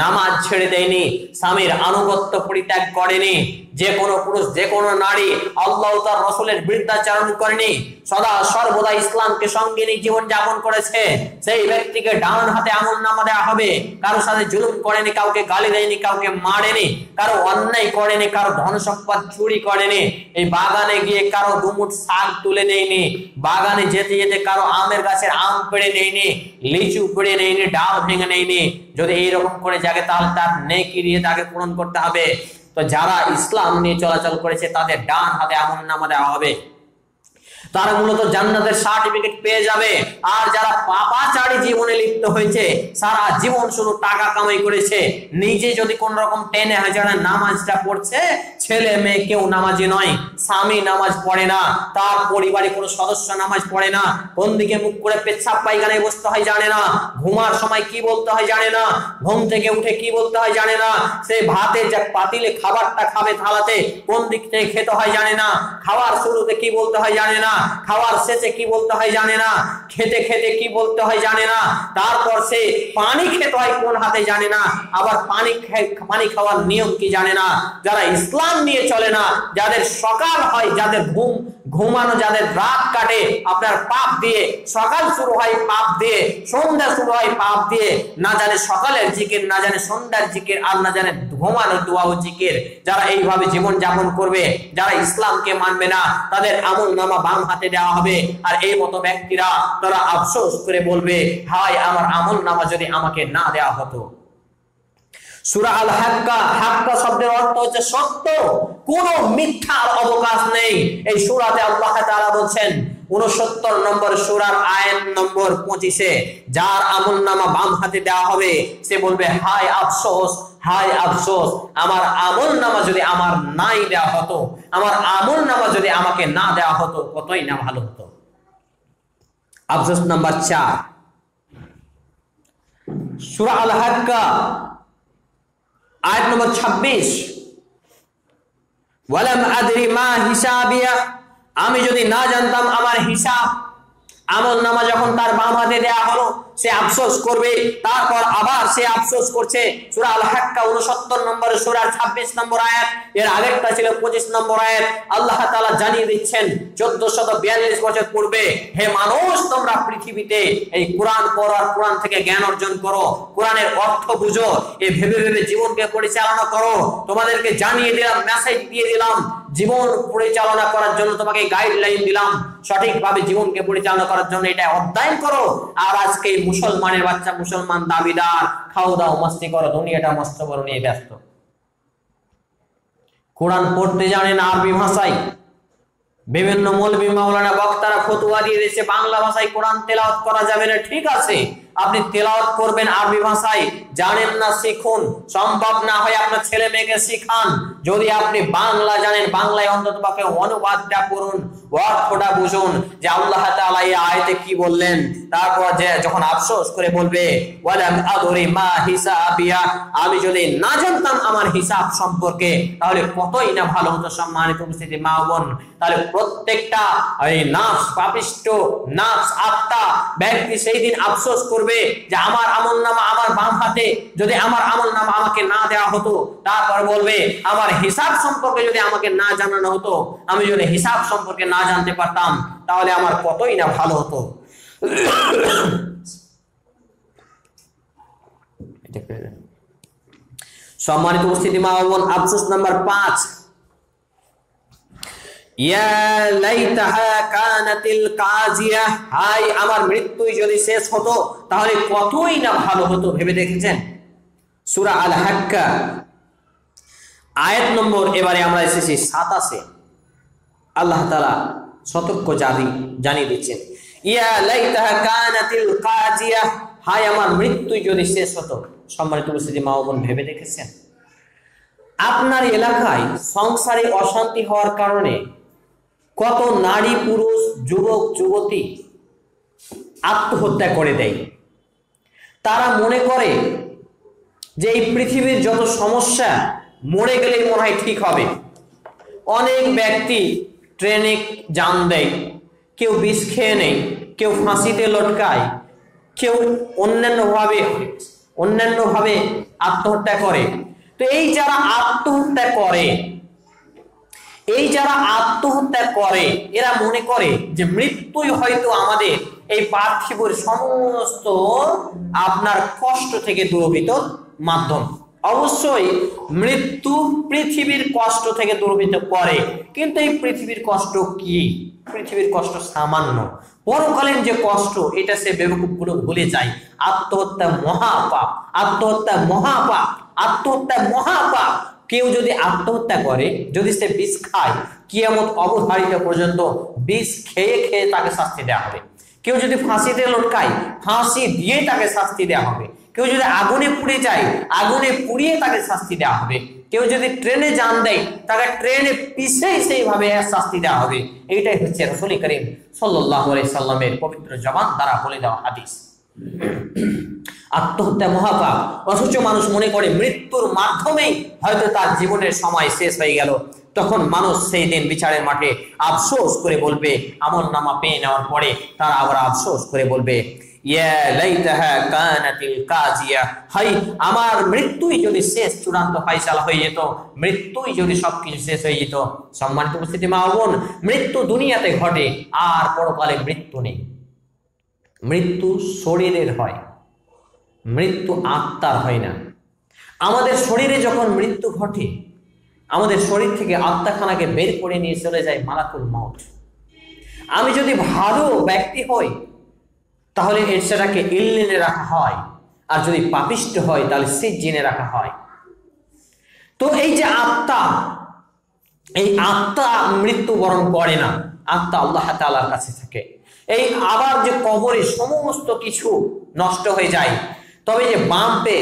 নামাজ ছেড়ে দেয়নি, স্বামীর আনুগত্য পরিত্যাগ করেনি, যে কোনো পুরুষ যে কোনো নারী আল্লাহ ও তার রাসূলের বিরুদ্ধাচরণ করেনি, সদা সর্বদা ইসলামকে সঙ্গে নিয়ে জীবন যাপন করেছে, সেই ব্যক্তিকে ডান হাতে আমলনামা দেওয়া হবে। কারোর সাথে জুলুম করেনি, কাউকে গালি দেয়নি, কাউকে মারেনি, কারো অন্যায় করেনি, কারো ধন সম্পদ চুরি করেনি, এই বাগানে গিয়ে কারো দুমুঠ শাক তুলে নেয়নি, বাগানে যেতে যেতে কারো আমের গাছের আম পেড়ে নেয়নি, লিচু পেড়ে নেয়নি, ডাল ভেঙে নেয়নি। যদি এইরকম করে যাকে, তাহলে তার নেকি দিয়ে তাকে পূরণ করতে হবে। তো যারা ইসলাম নিয়ে চলাচল করেছে তাদের ডান হাতে আমলনামা দেওয়া হবে, তারা মূলত জান্নাতের সার্টিফিকেট পেয়ে যাবে। আর যারা পাপাচারী জীবনে লিপ্ত হয়েছে, সারা জীবন শুধু টাকা কামাই করেছে, নিজে যদি কোন রকম টেনে হাজারে নামাজটা পড়ছে, ছেলে মেয়ে কেউ নামাজি নয়, স্বামী নামাজ পড়ে না, তার পরিবারে কোনো সদস্য নামাজ পড়ে না, কোন দিকে মুখ করে পেচ্ছাপ পায়খানায় বসতে হয় জানে না, ঘুমার সময় কি বলতে হয় জানে না, ঘুম থেকে উঠে কি বলতে হয় জানে না, সে ভাতের যে পাতিলে খাবারটা খাবে থালাতে কোন দিক থেকে খেতে হয় জানে না, খাওয়ার শুরুতে কি বলতে হয় জানে না, খাওয়ার শেষে কি বলতে হয় জানে না, খেতে খেতে কি বলতে হয় জানে না, তারপর সে পানি খেতে হয় কোন হাতে জানে না, আবার পানি খাওয়ার নিয়ম কি জানে না। যারা ইসলাম নিয়ে চলে না, যাদের সকাল হয়, যাদের ঘুমানো, যাদের রাত কাটে আপনার পাপ দিয়ে, সকাল শুরু হয় পাপ দিয়ে, সন্ধ্যা শুরু হয় পাপ দিয়ে, না জানে সকালের জিকির, না জানে সন্ধ্যার জিকির, আর না জানে ঘুমানোর দোয়া ও জিকির, যারা এইভাবে জীবন যাপন করবে, যারা ইসলামকে মানবে না, তাদের আমলনামা বাম হাতে দেওয়া হবে। আর এই মতো ব্যক্তিরা তারা আফসোস করে বলবে, হায় আমার আমলনামা যদি আমাকে না দেওয়া হতো। সূরা আল হাক্কা, হাক্কা শব্দের অর্থ হচ্ছে সত্য, কোনো মিথ্যার অবকাশ নেই। এই সূরাতে আল্লাহ তাআলা বলছেন 69 নম্বর সূরার আয়াত নম্বর 25-এ, যার আমলনামা বাম হাতে দেওয়া হবে সে বলবে, হায় আফসোস, হায় আফসোস, আমার আমলনামা যদি আমার নাই দেওয়া হতো, আমার আমলনামা যদি আমাকে না দেওয়া হতো কতই না ভালো হতো। আফসোস নাম্বার 4, সূরা আল হাক্কা আয়াত নম্বর 26, ওয়ালাম আদরি মা হিসাবিয়া, আমি যদি না জানতাম আমার হিসাব। আমল নামা যখন তার বাম হাতে দেয়া হলো সে আফসোস করবে, তারপর আবার সে আফসোস করছে। সূরা আল হাক্কা 69 নম্বর সূরার 26 নম্বর আয়াত, এর আগেরটা ছিল 25 নম্বর আয়াত। আল্লাহ তাআলা জানিয়ে দিচ্ছেন 1442 বছর পূর্বে, হে মানুষ তোমরা পৃথিবীতে এই কোরআন পড়ো আর কোরআন থেকে জ্ঞান অর্জন করো, কোরআনের অর্থ বুঝো, এই ভেবে ভেবে জীবনকে পরিচালনা করো। তোমাদেরকে জানিয়ে দিলাম, মেসেজ দিয়ে দিলাম, জীবন পরিচালনা করার জন্য তোমাকে গাইডলাইন দিলাম, সঠিকভাবে জীবনকে পরিচালনা করার জন্য এটা অধ্যয়ন করো। আর আজকে মুসলমানের বাচ্চা, মুসলমান দাবিদার, খাও দাও মস্তি করো, দুনিয়াটা মস্ত করো নিয়ে ব্যস্ত। কোরআন পড়তে জানেন আরবি ভাষায়, বিভিন্ন মৌলবী মাওলানা বক্তারা ফতোয়া দিয়ে দিয়েছে বাংলা ভাষায় কোরআন তেলাওয়াত করা যাবে না। ঠিক আছে, আপনি তেলাওয়াত করবেন আরবি ভাষায়, জানেন না শিখুন, সম্ভব না হয় আপনার ছেলে মেয়েকে শিখান। যদি আপনি বাংলা জানেন, বাংলায় অন্ততপক্ষে অনুবাদটা করুন, অর্থটা বুঝুন যে আল্লাহ তাআলা এই আয়াতে কি বললেন। তারপর যে যখন আফসোস করে বলবে ওয়ালাম আদরি মা হিসাবিয়া, আমি যদি না জানতাম আমার হিসাব সম্পর্কে তাহলে কতই না ভালো হতো। সম্মানিত উপস্থিতি মা বোন, তাহলে প্রত্যেকটা এই নাফস পাপিষ্ট নাফস আত্মা ব্যক্তি সেই দিন আফসোস করবে যে আমার আমলনামা আমার বাম হাতে, যদি আমার আমলনামা আমাকে না দেওয়া হতো, তারপর বলবে আমার হিসাব সম্পর্কে যদি আমাকে না জানানো হতো, আমি যদি হিসাব সম্পর্কে না জানতে পারতাম তাহলে আমার কতই না ভালো হতো। সম্মানিত উপস্থিতি মা বোন, আফসোস নাম্বার 5, ইয়া লাইতাহা কানাতিল কাজিয়া, হায় আমার মৃত্যুই যদি শেষ হতো তাহলে কতই না ভালো হতো। ভেবে দেখেছেন? সূরা আল হাক্কা আয়াত নম্বর, এবারে আমরা এসেছি 27, আল্লাহ তাআলা সতর্ক জানিয়ে দিচ্ছেন, ইয়া লাইতাহা কানাতিল কাজিয়া, হায় আমার মৃত্যুই যদি শেষ হতো। সম্মানিত উপস্থিতি মা বোন, ভেবে দেখেছেন আপনার এলাকায় সংসারে অশান্তি হওয়ার কারণে কত নারী পুরুষ যুবক যুবতী আত্মহত্যা করে দেয়? তারা মনে করে যে এই পৃথিবীর যত সমস্যা মরে গেলেই মনে হয় ঠিক হবে। অনেক ব্যক্তি ট্রেনে জান দেয়, কেউ বিষ খেয়ে নেয়, কেউ ফাঁসিতে লটকায়, কেউ অন্যান্যভাবে আত্মহত্যা করে। তো এই যারা আত্মহত্যা করে এরা মনে করে যে মৃত্যুই হয়তো আমাদের এই পার্থিবর সমস্ত আপনার কষ্ট থেকে দূরীভূত মাধ্যম। অবশ্যই মৃত্যু পৃথিবীর কষ্ট থেকে দূরীভূত করে, কিন্তু এই পৃথিবীর কষ্ট কি? পৃথিবীর কষ্ট সামান্য, পরকালীন যে কষ্ট এটা সে বেবকুফগুলো ভুলে যায়। আত্মহত্যা মহাপাপ, আত্মহত্যা মহাপাপ, আত্মহত্যা মহাপাপ। কেউ যদি আত্মহত্যা করে, যদি সে বিষ খায়, কিয়ামত অবধারিত পর্যন্ত বিষ খেয়ে খেয়ে তাকে শাস্তি দেওয়া হবে। কেউ যদি ফাঁসিতে লটকায়, ফাঁসি দিয়ে তাকে শাস্তি দেওয়া হবে। কেউ যদি আগুনে পুড়ে যায়, আগুনে পুড়িয়ে তাকে শাস্তি দেওয়া হবে। কেউ যদি ট্রেনে জান দেয়, তাকে ট্রেনে পিষেই সেইভাবে শাস্তি দেওয়া হবে। এইটাই হচ্ছে রাসূল করিম সাল্লাল্লাহু আলাইহি সাল্লামের পবিত্র জবান দ্বারা বলে দেওয়া হাদিস। আত্মহত্যা মহাপাপ, অথচ মানুষ মনে করে মৃত্যুর মাধ্যমেই হয়তো তার জীবনের সময় শেষ হয়ে গেল। তখন মানুষ সেই দিন বিচারের মাঠে আফসোস করে বলবে, আমলনামা পেয়ে নেওয়ার পরে তারা আবার আফসোস করে বলবে, ইয়া লাইতাহা কানাতিল কাজিয়া, হাই আমার মৃত্যুই যদি শেষ চূড়ান্ত ফয়সালা হয়ে যেত, মৃত্যুই যদি সবকিছু শেষ হয়ে যেত। সম্মানিত উপস্থিতি মা বোন, মৃত্যু দুনিয়াতে ঘটে, আর পরকালে মৃত্যু নেই। মৃত্যু শরীরের হয়, মৃত্যু আত্মার হয় না। আমাদের শরীরে যখন মৃত্যু ঘটে, আমাদের শরীর থেকে আত্মাখানাকে বের করে নিয়ে চলে যায় মালাকুল মউত। আমি যদি ভালো ব্যক্তি হই তাহলে সেটাকে ইল্লিনে রাখা হয়, আর যদি পাপিষ্ট হয় তাহলে সিজ্জিনে রাখা হয়। তো এই যে আত্মা, এই আত্মা মৃত্যুবরণ করে না, আত্মা আল্লাহ তাআলার কাছে থাকে। এই আবার যে কবরে সমস্ত কিছু নষ্ট হয়ে যায়, তবে যে বামপে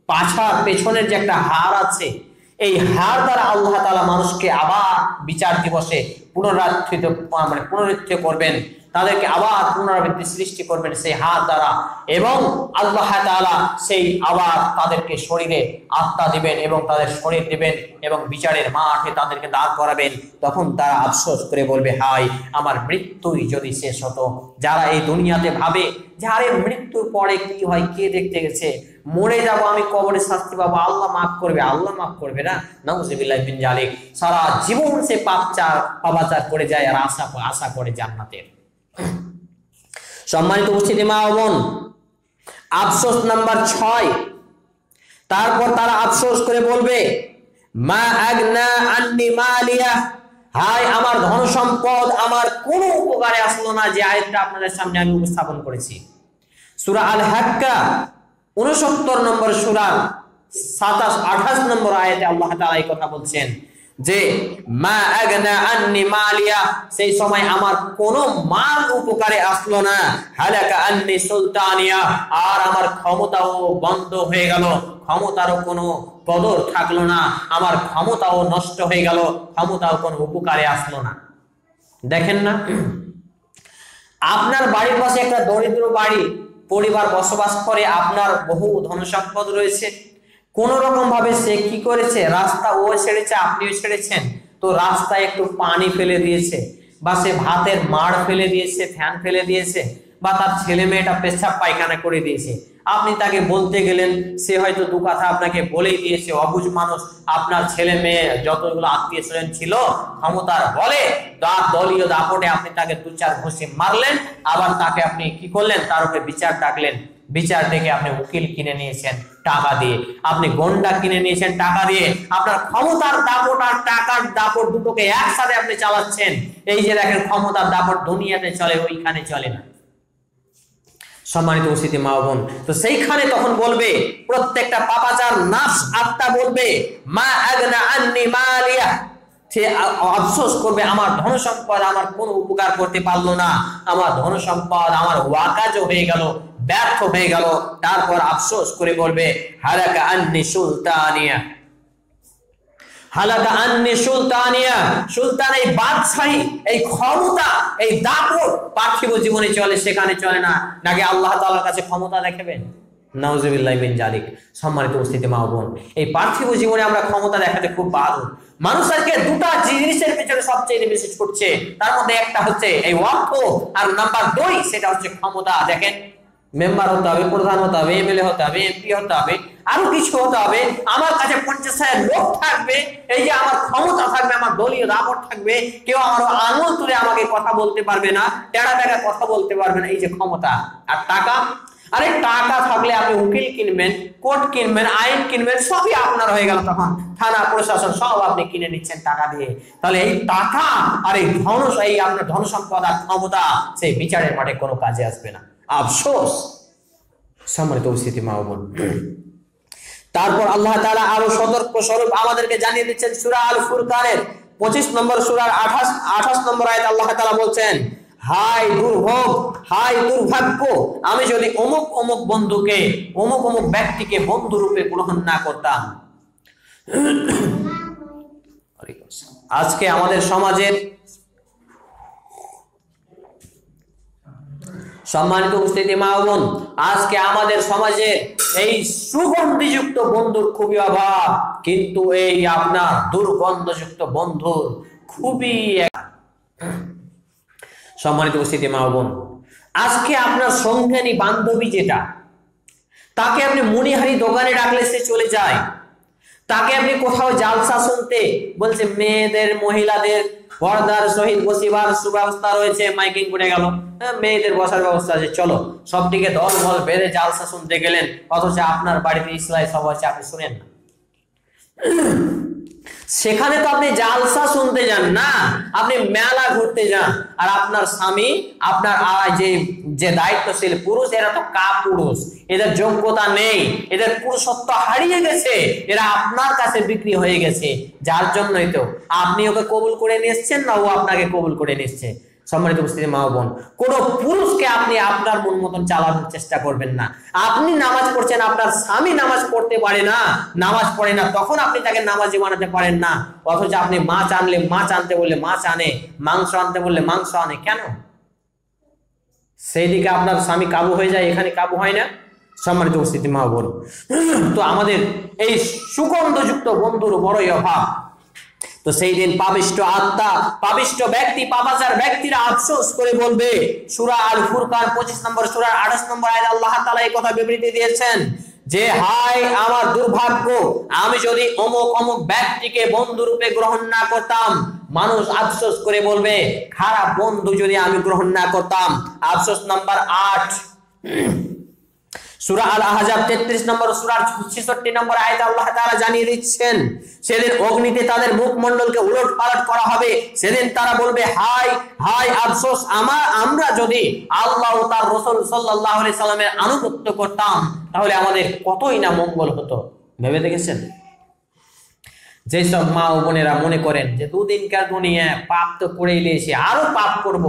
পাছার পেছনের যে একটা হাড় আছে, এই হাড় দ্বারা আল্লাহ তাআলা মানুষকে আবার বিচার দিবসে পুনরুত্থিত করবেন। তাদেরকে আবার পুনরাবৃত্তি সৃষ্টি করবেন সেই হাত দ্বারা, এবং আল্লাহ তাআলা সেই আবার তাদেরকে শরীরে আত্মা দিবেন এবং তাদের শরীর দিবেন এবং বিচারের মাঠে তাদেরকে দাঁড় করাবেন। তখন তারা আফসোস করে বলবে, হায় আমার মৃত্যুই যদি শেষ হতো। যারা এই দুনিয়াতে ভাবে যে আরে মৃত্যুর পরে কি হয়, কে দেখতে গেছে, মরে যাব আমি, কবরে শাস্তি পাবো, আল্লাহ মাফ করবে, আল্লাহ মাফ করবে না, নাউযুবিল্লাহি মিন যালিক। সারা জীবন সে পাপাচার করে যায় আর আশা করে জান্নাতের। সম্মানিত উপস্থিতি মা ও বোন, আফসোস নাম্বার 6। তারপর তারা আফসোস করে বলবে, মা আগনা আন্নি মালিয়া, হায় আমার ধন সম্পদ আমার কোনো উপকারে আসলো না। যে আয়াতটা আপনাদের সামনে আমি উপস্থাপন করেছি, সূরা আল হাক্কা 69 নম্বর সূরা 27-28 নম্বর আয়াতে আল্লাহ তাআলা এই কথা বলছেন যে মা আগনা আন্নি মালিয়া, সেই সময় আমার কোনো মাল উপকারে আসলো না। হালাকা আন্নি সুলতানিয়া, আর আমার ক্ষমতাও বন্ধ হয়ে গেল, ক্ষমতারও কোনো কদর থাকলো না, আমার ক্ষমতাও নষ্ট হয়ে গেল, ক্ষমতাও কোনো উপকারে আসলো না। দেখেন না, আপনার বাড়ির পাশে একটা দরিদ্র বাড়ি পরিবার বসবাস করে, আপনার বহু ধন সম্পদ রয়েছে, কোন রকম ভাবে সে কি করেছে, রাস্তা ও ছেড়েছে আপনিও ছেড়েছেন, তো রাস্তায় একটু পানি ফেলে দিয়েছে, বা সে ভাতের মাড় ফেলে দিয়েছে, ফ্যান ফেলে দিয়েছে, বা তার ছেলে মেয়েটা পেশাব পায়খানা করে দিয়েছে। আপনি তাকে বলতে গেলেন, সে হয়তো দু কথা আপনাকে বলেই দিয়েছে, অবুঝ মানুষ। আপনার ছেলে মেয়ে যতগুলো আত্মীয় স্বজন ছিল ক্ষমতার বলে দলীয় দাপটে আপনি তাকে 2-4 ঘুষি মারলেন, আবার তাকে আপনি কি করলেন, তার উপরে বিচার ডাকলেন, বিচার থেকে আপনি উকিল কিনে নিয়েছেন টাকা দিয়ে, আপনি গন্ডা কিনে নিয়েছেন টাকা দিয়ে, আপনার ক্ষমতার দাপট আর টাকার দাপট দুটোকে একসাথে আপনি চালাচ্ছেন। এই যে দেখেন ক্ষমতার দাপট দুনিয়াতে চলে, ওইখানে চলে না। সম্মানিত উপস্থিতি মা বোন, তো সেইখানে তখন বলবে প্রত্যেকটা পাপাচার নাফস আত্মা বলবে, মা আগনা আন্নি মালিয়া, সে আফসোস করবে আমার ধন সম্পদ আমার কোনো উপকার করতে পারলো না, আমার ধন সম্পদ আমার ওয়াকাজ হয়ে গেল, ব্যর্থ হয়ে গেল। তারপর আফসোস করে বলবে, হালাকা আন্নি সুলতানিয়া, হালাকা আন্নি সুলতানিয়া, সুলতান এই বাদশাহী, এই ক্ষমতা, এই দাপট পার্থিব জীবনে চলে, সেখানে চলে না। নাকি আল্লাহ তাআলার কাছে ক্ষমতা দেখাবেন? নাউযুবিল্লাহি মিন যালিক। সম্মানিত উপস্থিতি মা বোন, এই পার্থিব জীবনে আমরা ক্ষমতা দেখাতে খুব বাধ্য। মানুষ আজকে দুটা জিনিসের পিছনে সবচেয়ে বেশি ছুটছে, তার মধ্যে একটা হচ্ছে এই অর্থ, আর নাম্বার 2 সেটা হচ্ছে ক্ষমতা। দেখেন, মেম্বার হতে হবে, প্রধান হতে হবে, এমএলএ হতে হবে, এমপি হতে হবে, আরো কিছু হতে হবে, আমার কাছে 50,000 লোক থাকবে, এই যে আমার ক্ষমতা থাকবে, আমার দলীয় দাপট থাকবে, কেউ আমার আঙুল তুলে আমাকে কথা বলতে পারবে না, টেড়া টেড়া কথা বলতে পারবে না। এই যে ক্ষমতা আর টাকা, আরে টাকা থাকলে আপনি উকিল কিনবেন, কোর্ট কিনবেন, আইন কিনবেন, সবই আপনার হয়ে গেল। তখন থানা প্রশাসন সব আপনি কিনে নিচ্ছেন টাকা দিয়ে। তাহলে এই টাকা আর এই আপনার ধন সম্পদ আর ক্ষমতা সেই বিচারের মাঠে কোনো কাজে আসবে না। আফসোস। সম্মানিত উপস্থিতি মা ও বোন, তারপর আল্লাহ তাআলা আরো সতর্ক স্বরূপ আমাদেরকে জানিয়ে দিচ্ছেন সূরা আল ফুরকানের 25 নম্বর সূরার 28 নম্বর আয়াত আল্লাহ তাআলা বলছেন, হায় দুর্ভোগ, হায় দুর্ভাগ্য, আমি যদি অমুক অমুক বন্ধুকে, অমুক অমুক ব্যক্তিকে বন্ধু রূপে গ্রহণ না করতাম। আজকে আমাদের সমাজের, সম্মানিত উপস্থিতি মা ও বোন, আজকে আমাদের সমাজে এই সুগন্ধিযুক্ত বন্ধুর খুবই অভাব, কিন্তু এই আপনার দুর্গন্ধযুক্ত বন্ধুর খুবই। সম্মানিত উপস্থিতি মা ও বোন, আজকে আপনার সঙ্গিনী বান্ধবী যেটা, তাকে আপনি মনিহারি দোকানে ডাকলে সে চলে যায়, তাকে আপনি কোথাও জালসা শুনতে বলছে, মেয়েদের মহিলাদের পর্দার সহিত বসিবার সুব্যবস্থা রয়েছে, মাইকিং করে গেল, মেয়েদের বসার ব্যবস্থা আছে, চলো, সবদিকে দল বল বেঁধে জালসা শুনতে গেলেন, অথচ আপনার বাড়িতে ইসলামী সভা হচ্ছে, আপনি শুনেন না। সেখানে তো আপনি জালসা শুনতে যান না, আপনি মেলা ঘুরতে যান। আর আপনার স্বামী, আপনার যে দায়িত্বশীল পুরুষ, এরা তো কাপুরুষ, এদের যোগ্যতা নেই, এদের পুরুষত্ব হারিয়ে গেছে, এরা আপনার কাছে বিক্রি হয়ে গেছে। যার জন্যই তো আপনি ওকে কবুল করে নিচ্ছেন না, ও আপনাকে কবুল করে নিচ্ছে। সম্মানিত উপস্থিতি মা বোন, কোন পুরুষকে আপনি আপনার মন মতন চালানোর চেষ্টা করবেন না। আপনি নামাজ পড়ছেন, আপনার স্বামী নামাজ পড়তে পারে না, নামাজ পড়ে না, তখন আপনি তাকে নামাজি বানাতে পারেন না, অথচ আপনি মাছ আনলে মাছ আনতে বললে মাছ আনে, মাংস আনতে বললে মাংস আনে। কেন? সেই দিকে আপনার স্বামী কাবু হয়ে যায়, এখানে কাবু হয় না। সম্মানিত উপস্থিতি মা বোন, তো আমাদের এই সুগন্ধযুক্ত বন্ধুর বড়ই অভাব। তো সেই দিন পাপিষ্ঠ আত্মা, পাপিষ্ঠ ব্যক্তি, পাপাচার ব্যক্তিরা আফসোস করে বলবে। সূরা আল ফুরকান 25 নম্বর সূরার 28 নম্বর আয়াতে আল্লাহ তাআলা এই কথা বিবৃতি দিয়েছেন যে হায় আমার দুর্ভাগ্য, আমি যদি অমুক অমুক ব্যক্তিকে বন্ধু রূপে গ্রহণ না করতাম। মানুষ আফসোস করে বলবে খারাপ বন্ধু যদি আমি গ্রহণ না করতাম। আফসোস নাম্বার 8, সূরা আল আহজাব 33 নম্বর সূরার 66 নম্বর আয়াতে আল্লাহ তাআলা জানিয়ে দিচ্ছেন সেদিন অগ্নিতে তাদের মুখমণ্ডলকে উলটপালট করা হবে। সেদিন তারা বলবে হায় হায় আফসোস, আমরা যদি আল্লাহ ও তার রাসূল সাল্লাল্লাহু আলাইহি সাল্লামের আনুগত্য করতাম তাহলে আমাদের কতই না মঙ্গল হতো। ভেবে দেখেছেন? যেসব মা ও বোনেরা মনে করেন যে দুদিনকার দুনিয়া, পাপ তো করেই নিয়েছি, আরো পাপ করব।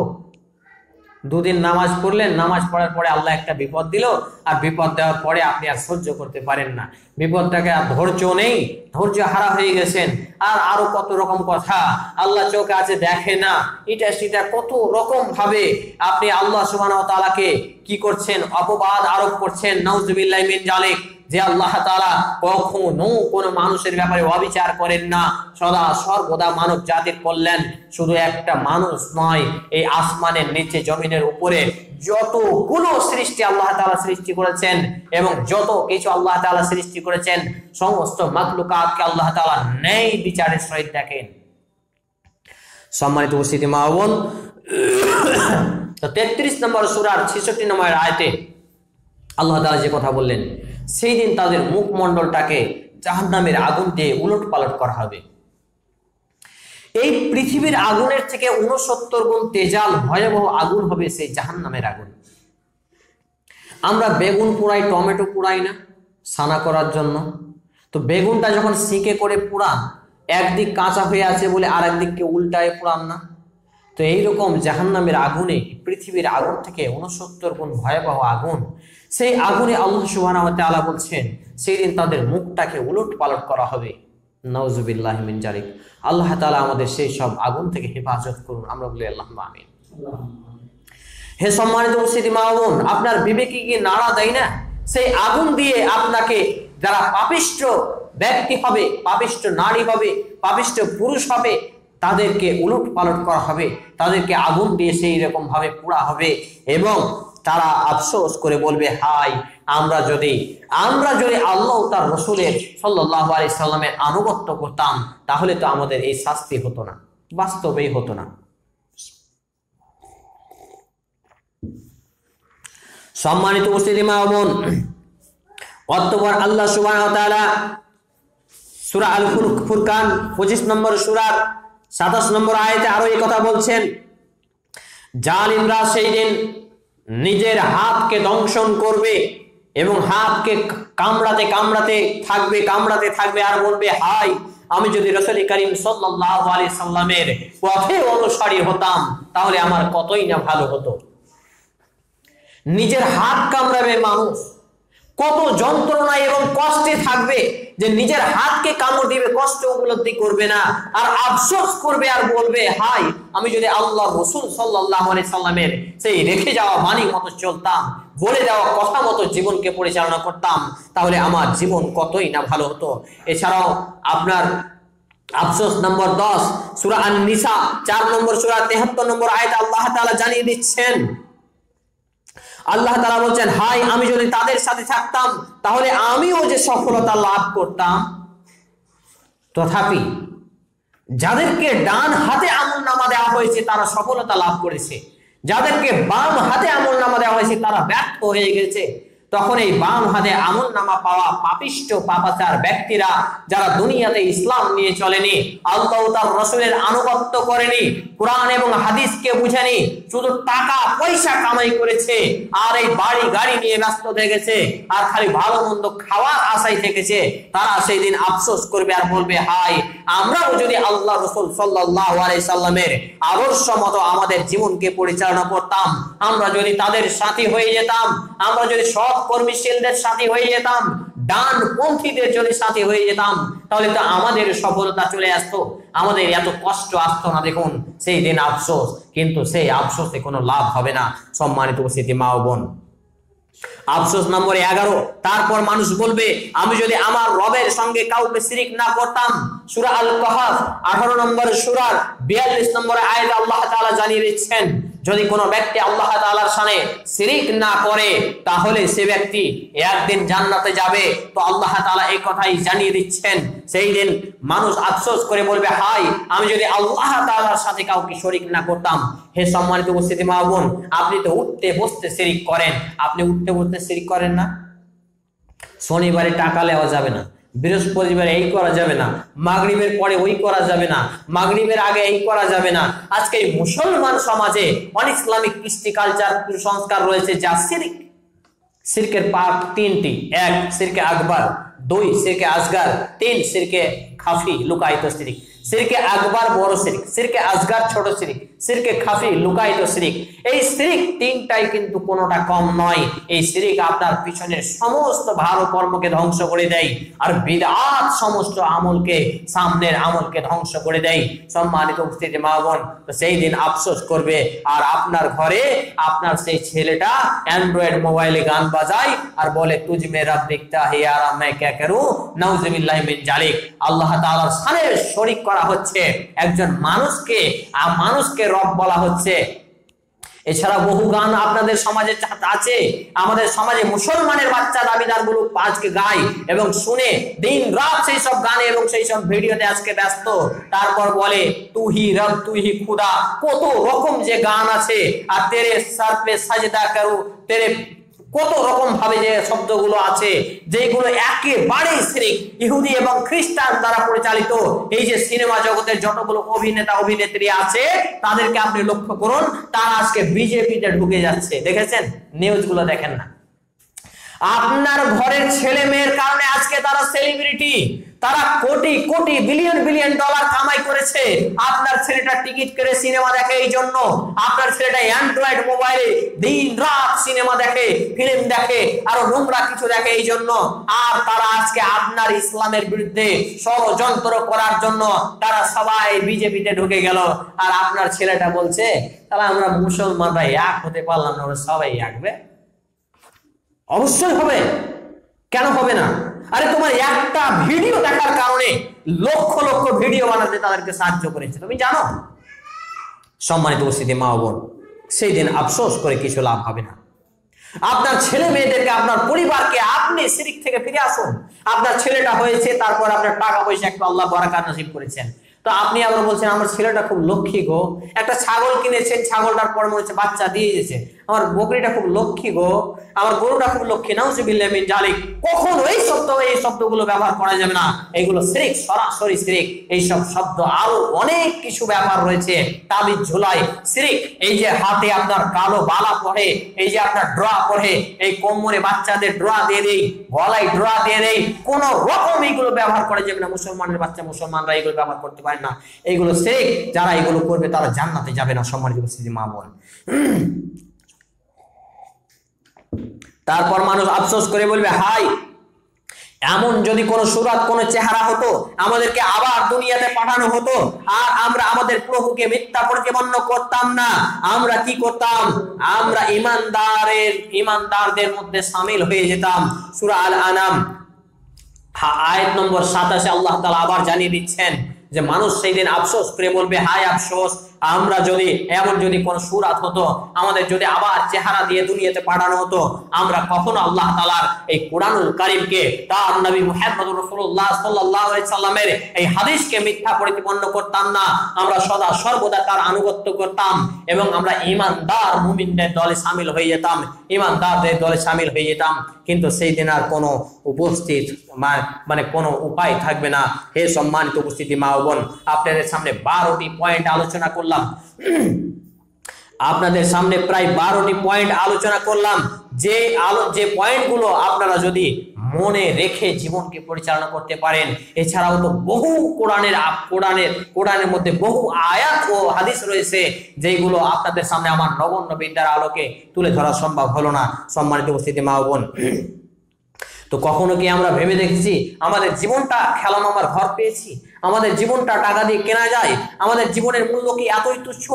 দুদিন নামাজ পড়লেন, নামাজ পড়ার পরে আল্লাহ একটা বিপদ দিল, আর বিপদ দেওয়ার পরে আপনি আর সহ্য করতে পারেন না, বিপদটাকে আর ধৈর্য নেই, ধৈর্য হারা হয়ে গেছেন। আর আরো কত রকম কথা, আল্লাহ চোখে আছে দেখে না, এটা সেটা কত রকম ভাবে আপনি আল্লাহ সুবহানাহু ওয়া তাআলাকে কি করছেন, অপবাদ আরোপ করছেন। নাউযুবিল্লাহি মিন যালিক, যে আল্লাহ তাআলা কখনো কোনো মানুষের ব্যাপারে অবিচার করেন না, সদা সর্বদা মানব জাতির কল্যাণ। শুধু একটা মানুষ নয়, এই আসমানের নিচে জমিনের উপরে যতগুলো সৃষ্টি আল্লাহ তাআলা সৃষ্টি করেছেন এবং যত কিছু আল্লাহ তাআলা সৃষ্টি করেছেন, সমস্ত মাখলুকাতকে আল্লাহ তাআলা ন্যায় বিচারের সহিত দেখেন। সম্মানিত উপস্থিতি মা ও বোন, তো 33 নম্বর সূরার 66 নম্বর আয়াতে আল্লাহ তাআলা যে কথা বললেন, সেই দিন তাদের মুখমণ্ডলটাকে জাহান্নামের আগুন দিয়ে উলটপালট করা হবে। এই পৃথিবীর আগুনের থেকে 69 গুণ তেজাল ভয়াবহ আগুন হবে সেই জাহান্নামের আগুন। আমরা বেগুন পোড়াই, টমেটো পোড়াই না সানা করার জন্য? তো বেগুনটা যখন সিকে করে পোড়ান, একদিক কাঁচা হয়ে আছে বলে আর একদিককে উল্টায় পোড়ান না? তো এইরকম জাহান্নামের আগুনে, পৃথিবীর আগুন থেকে 69 গুণ ভয়াবহ আগুন, সেই আগুনে আল্লাহ সুবহানাহু ওয়া তাআলা বলছেন সেই দিন তাদের মুখটাকে উলট পালট করা হবে। নাউযুবিল্লাহি মিন যালিক। আল্লাহ তাআলা আমাদের সেই সব আগুন থেকে হেফাজত করুন, আমরা বলি আল্লাহুম্মা আমিন। হে সম্মানিত উপস্থিতি মা বোন, আপনার বিবেকে কি নাড়া দেয় না? সেই আগুন দিয়ে আপনাকে, যারা পাপিষ্ঠ ব্যক্তি হবে, পাপিষ্ঠ নারী হবে, পাপিষ্ঠ পুরুষ হবে, তাদেরকে উলট পালট করা হবে, তাদেরকে আগুন দিয়ে সেই রকম ভাবে পোড়া হবে এবং তারা আফসোস করে বলবে হায়, আমরা যদি আল্লাহ তার রাসূলের সাল্লাল্লাহু আলাইহি সাল্লামের আনুগত্য করতাম তাহলে তো আমাদের এই শাস্তি হতো না, বাস্তবেই হতো না। সম্মানিত উপস্থিতি মা ও বোন, অতঃপর আল্লাহ সুবহানাহু ওয়া তাআলা সূরা আল ফুরকান 25 নম্বর সূরার 27 নম্বর আয়াতে আরো এই কথা বলছেন, জালিমরা সেই দিন নিজের হাতকে দংশন করবে এবং হাতকে কামড়াতে থাকবে আর বলবে হায়, আমি যদি রাসূল করিম সাল্লাল্লাহু আলাইহি সাল্লামের পথে অনুসারী হতাম তাহলে আমার কতই না ভালো হতো। নিজের হাত কামড়াবে মানুষ, কত যন্ত্রণা এবং কষ্টে থাকবে যে নিজের হাতকে কামড় দিবে, কষ্ট উপলব্ধি করবে না, আর আফসোস করবে আর বলবে হায়, আমি যদি আল্লাহর রাসূল সাল্লাল্লাহু আলাইহি সাল্লামের সেই রেখে যাওয়া বাণী মতো চলতাম, বলে যাওয়া কথা মতো জীবনকে পরিচালনা করতাম তাহলে আমার জীবন কতই না ভালো হতো। এছাড়াও আপনার আফসোস নম্বর 10 সূরা আন-নিসা 4 নম্বর সূরা 73 নম্বর আয়াতে আল্লাহ তাআলা জানিয়ে দিচ্ছেন, আল্লাহ তাআলা বলছেন হায়, আমি যদি তাদের সাথে থাকতাম তাহলে আমিও যে সফলতা লাভ করতাম। তথাপি যাদেরকে ডান হাতে আমলনামা দেওয়া হয়েছে তারা সফলতা লাভ করেছে, যাদেরকে বাম হাতে আমলনামা দেওয়া হয়েছে তারা ব্যর্থ হয়ে গেছে। তখন এই বাম হাতে আমলনামা পাওয়া পাপিষ্ঠ পাপাচার ব্যক্তিরা, যারা দুনিয়াতে ইসলাম নিয়ে চলেনি, আল্লাহ ও তার রাসূলের আনুগত্য করেনি, কোরআন এবং হাদিসকে বুঝেনি, শুধু টাকা পয়সা কামাই করেছে আর এই বাড়ি গাড়ি নিয়ে ব্যস্ত থেকেছে আর খালি ভালো মন্দ খাওয়ার আশায় থেকেছে, তারা সেই দিন আফসোস করবে আর বলবে হায়, আমরাও যদি আল্লাহ রাসূল সাল্লাল্লাহু আলাইহি সাল্লামের আদর্শ মতো আমাদের জীবনকে পরিচালনা করতাম, আমরা যদি তাদের সাথী হয়ে যেতাম, আমরা যদি সৎ কর্মশীলদের সাথী হয়ে যেতাম, ডানপন্থীদের যদি সাথে হয়ে যেতাম তাহলে তো আমাদের সফলতা চলে আসতো, আমাদের এত কষ্ট আসতো না। দেখুন সেই দিন আফসোস, কিন্তু সেই আফসোসে কোনো লাভ হবে না সম্মানিত উপস্থিতি মা ও বোন। আফসোস নম্বর 11, তারপর মানুষ বলবে আমি যদি আমার রবের সঙ্গে কাউকে শিরিক না করতাম। সূরা আল কাহফ 18 নম্বর সূরার 42 নম্বর আয়াতে আল্লাহ তাআলা জানিয়ে দিচ্ছেন যদি কোনো ব্যক্তি আল্লাহ তাআলার সাথে শিরিক না করে তাহলে সে ব্যক্তি একদিন জান্নাতে যাবে। তো আল্লাহ তাআলা এই কথাই জানিয়ে দিচ্ছেন। সেই দিন মানুষ আফসোস করে বলবে হায় আমি যদি আল্লাহ তাআলার সাথে কাউকে শরীক না করতাম। হে সম্মানিত উপস্থিতি মা বোন, আপনি তো উঠতে বসতে শিরিক করেন, আপনি উঠতে বসতে শিরিক করেন না? শনিবারে টাকা নেওয়া যাবে না, বৃহস্পতিবার এই করা যাবে না, মাগরিবের পরে ওই করা যাবে না, মাগরিবের আগে এই করা যাবে না। আজকে এই মুসলমান সমাজে অন ইসলামিক কৃষ্টি কালচার কুসংস্কার রয়েছে যা শিরক। শিরকের পার্ট 3টি: 1 শিরকে আকবার, 2 শিরকে আসগার, 3 শিরকে খাফি লুকায়িত শিরক। শিরকে আকবার বড় শিরক, শিরকে আসগার ছোট শিরক, শিরকে খাফি লুকায়িত শিরক। এই শিরক তিনটাই কিন্তু কোনোটা কম নয়। এই শিরক আপনার পিছনের সমস্ত ভালো কর্মকে ধ্বংস করে দেয়, আর বিদআত সমস্ত আমলকে, সামনের আমলকে ধ্বংস করে দেয়। সম্মানিত উপস্থিতি মা বোন, তো সেই দিন আফসোস করবে আর আপনার ঘরে আপনার সেই ছেলেটা অ্যান্ড্রয়েড মোবাইলে গান বাজায় আর বলে তুঝ মে রব দিখতা হে ইয়ারা मैं क्या करूं, নাউযুবিল্লাহি মিন জালিক। আল্লাহ তাআলার সাথে শরীক করা হচ্ছে, একজন মানুষকে রব বলা হচ্ছে। এছাড়া বহু গান আপনাদের সমাজে আছে, আমাদের সমাজে মুসলমানের বাচ্চা দাবিদার গুলো আজকে গায় এবং শুনে দিন রাত সেই সব গানে এবং সেই সব ভিডিওতে আজকে ব্যস্ত। তারপর বলে তুহি রব তুহি খুদা, কত রকম যে গান আছে, আর তেরে সর পে সাজদা করু, তেরে কত রকম ভাবে যে শব্দগুলো আছে যেগুলো একেবারেই শিরক। ইহুদি এবং খ্রিস্টান দ্বারা পরিচালিত এই যে সিনেমা জগতের যতগুলো অভিনেতা অভিনেত্রী আছে তাদেরকে আপনি লক্ষ্য করুন, তারা আজকে বিজেপিতে ঢুকে যাচ্ছে। দেখেছেন? নিউজগুলো দেখেন না? আপনার ঘরের ছেলে মেয়ের কারণে আজকে তারা সেলিব্রিটি, তারা crore crore billion billion dollar কামাই করেছে। আপনার ছেলেটা টিকিট করে সিনেমা দেখে এই জন্য, আপনার ছেলেটা অ্যান্ড্রয়েড মোবাইলে দিন রাত সিনেমা দেখে, ফিল্ম দেখে, আরো নোংরা কিছু দেখে এই জন্য। আর তারা আজকে আপনার ইসলামের বিরুদ্ধে ষড়যন্ত্র করার জন্য তারা সবাই বিজেপিতে ঢুকে গেল। আর আপনার ছেলেটা বলছে তাহলে আমরা মুসলমানরা এক হতে পারলাম না, ওরা সবাই একবে। অবশ্যই হবে, কেন হবে না? আরে তোমার একটা ভিডিও দেখার কারণে লক্ষ লক্ষ ভিডিও বানাতে তাদেরকে সাহায্য করেছে, তুমি জানো? সম্মানিত উপস্থিতি মা ও বোন, সেই দিন আফসোস করে কিছু লাভ হবে না। আপনার ছেলে মেয়েদেরকে, আপনার পরিবারকে আপনি শিরক থেকে ফিরে আসুন। আপনার ছেলেটা হয়েছে, তারপর আপনার টাকা পয়সা একটু আল্লাহ বারাকাত নসিব করেছেন, তো আপনি আবার বলছেন আমার ছেলেটা খুব লক্ষ্মী গো। একটা ছাগল কিনেছেন, ছাগলটার পর মনে হচ্ছে বাচ্চা দিয়ে দিয়েছে, আমার বকরিটা খুব লক্ষ্মী গো, আমার গরুটা খুব লক্ষ্মী। নাউযুবিল্লাহি মিন জালিক। কখনো এই শব্দগুলো ব্যবহার করা যাবে না, এইগুলো শিরক, সরাসরি শিরক। এইসব শব্দ আরো অনেক কিছু ব্যাপার রয়েছে, তাবিজ ঝুলাই শিরক। এই যে হাতে আপনার কালো বালা পরে, এই যে আপনার ড্রা পরে, এই কোমরে বাচ্চাদের ড্রা দিয়ে দেই, গলায় ড্রা দিয়ে দেই, কোন রকম এইগুলো ব্যবহার করা যাবে না। মুসলমানের বাচ্চা, মুসলমানরা এইগুলো ব্যবহার করতে পারে না, এইগুলো শিরক। যারা এইগুলো করবে তারা জান্নাতে যাবে না। সম্মানিত উপস্থিতি মা বোন, তারপর মানুষ আফসোস করে বলবে হাই এমন যদি কোন সুরাত, কোন চেহারা হতো, আমাদেরকে আবার দুনিয়াতে পাঠানো হতো, আর আমরা আমাদের প্রভুকে মিথ্যা প্রতিপন্ন করতাম না। আমরা কি করতাম? আমরা ইমানদারদের মধ্যে শামিল হয়ে যেতাম। সূরা আল আনাম আয়াত নম্বর 27 আল্লাহ তাআলা আবার জানিয়ে দিচ্ছেন যে মানুষ সেই দিন আফসোস করে বলবে হায় আফসোস, আমরা যদি এমন যদি কোন সুরাত হতো, আমাদের যদি আবার চেহারা দিয়ে দুনিয়াতে পাঠানো হতো, আমরা কখনো আল্লাহ তাআলার এই কোরআনুল কারীমকে, তার নবী মুহাম্মদুর রাসূলুল্লাহ সাল্লাল্লাহু আলাইহি সাল্লামের এই হাদিসকে মিথ্যা প্রতিপন্ন করতাম না। আমরা সদা সর্বদা তার আনুগত্য করতাম এবং আমরা ঈমানদার মুমিনদের দলে শামিল হয়ে যেতাম, ঈমানদারদের দলে শামিল হয়ে যেতাম। কিন্তু সেই দিন আর কোনো উপস্থিত মানে কোনো উপায় থাকবে না। হে সম্মানিত উপস্থিতি মা ও বোন, আপনাদের সামনে 12টি পয়েন্ট আলোচনা করলাম। আপনাদের সামনে প্রায় 12টি পয়েন্ট আলোচনা করলাম, যে পয়েন্টগুলো আপনারা যদি মনে রেখে জীবনকে পরিচালনা করতে পারেন। এছাড়াও তো বহু কোরআনের মধ্যে বহু আয়াত ও হাদিস রয়েছে যেগুলো আপনাদের সামনে আমার নগণ্য বিদ্যার আলোকে তুলে ধরা সম্ভব হলো না। সম্মানিত উপস্থিতি মা ও বোন, তো কখনো কি আমরা ভেবে দেখেছি আমাদের জীবনটা খেলানোর ঘর পেয়েছি, আমাদের জীবনটা টাকা দিয়ে কেনা যায়, আমাদের জীবনের মূল্য কি এতই তুচ্ছ?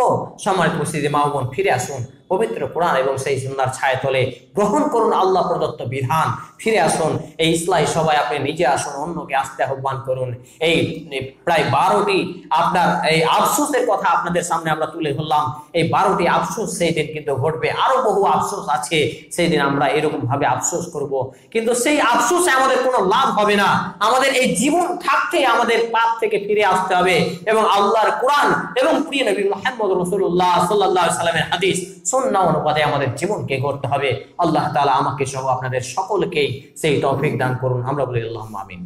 সম্মানিত উপস্থিতি মা বোন, ফিরে আসুন পবিত্র কোরআন এবং সেই সুন্দর ছায়াতলে, গ্রহণ করুন আল্লাহ প্রদত্ত বিধান। ফিরে আসুন এই ইসলাহি সবাই, আপনি নিজে আসুন, অন্যকে আসতে আহ্বান করুন। এই প্রায় 12টি আপনার এই আফসোসের কথা আপনাদের সামনে আমরা তুলে ধরলাম। এই 12টি আফসোস সেই দিন কিন্তু ঘটবে, আরো বহু আফসোস আছে, সেই দিন আমরা এরকম ভাবে আফসোস করব, কিন্তু সেই আফসোসে আমাদের কোনো লাভ হবে না। আমাদের এই জীবন থাকতে আমাদের পাপ থেকে ফিরে আসতে হবে এবং আল্লাহর কোরআন এবং প্রিয় নবী মুহাম্মদ রাসূলুল্লাহ সাল্লাল্লাহু আলাইহি সাল্লামের হাদিস সুন্নাহ অনুপাতে আমাদের জীবনকে গড়তে হবে। আল্লাহ তাআলা আমাকে সহ আপনাদের সকলকেই সেই তৌফিক দান করুন, আমরা বলি আল্লাহুম্মা আমিন।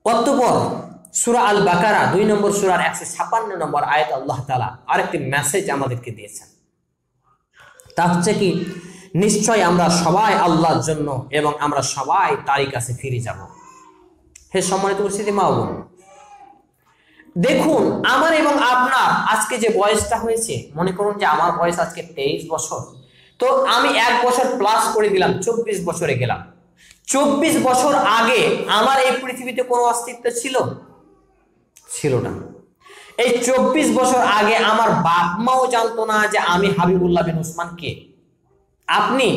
অতঃপর সূরা আল বাকারা 2 নম্বর সূরার 156 নম্বর আয়াত আল্লাহ তাআলা আরেকটি মেসেজ আমাদেরকে দিয়েছেন। তা হচ্ছে কি, নিশ্চয় আমরা সবাই আল্লাহর জন্য এবং আমরা সবাই তারই কাছে ফিরে যাব। হে সম্মানিত উপস্থিতি মা বোন, দেখুন আমার এবং আপনার আজকে যে বয়সটা হয়েছে, মনে করুন যে আমার বয়স আজকে 23 বছর, তো আমি 1 বছর প্লাস করে দিলাম, 24 বছরে গেলাম। 24 বছর আগে আমার এই পৃথিবীতে কোনো অস্তিত্ব ছিল না। এই 24 বছর আগে আমার বাপ মাও জানতো না যে আমি হাবিবুল্লাহ বিন উসমান কে। আপনি,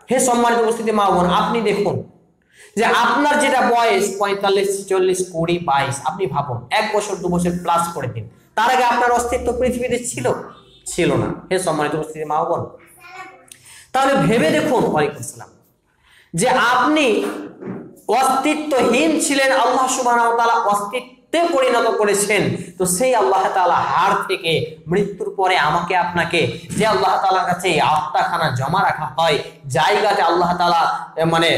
হে সম্মানিত উপস্থিতি মা বোন, আপনি দেখুন যে আপনার যেটা বয়স 45, 40, 20, 22, আপনি ভাবুন 1 বছর 2 বছর প্লাস করে দিন, তার আগে আপনার অস্তিত্ব পৃথিবীতে ছিল না। হে সম্মানিত উপস্থিতি মা বোন, তাহলে ভেবে দেখুন, ওয়ালাইকুম আসসালাম, যে আপনি অস্তিত্বহীন ছিলেন, আল্লাহ সুবহানাহু ওয়া তাআলা অস্তিত্বে পরিণত করেছেন। তো সেই আল্লাহ তাআলা হাড় থেকে মৃত্যুর পরে আমাকে আপনাকে যে আল্লাহ তাআলার কাছে আত্মাখানা জমা রাখা হয়, জায়গাতে আল্লাহ তাআলা মানে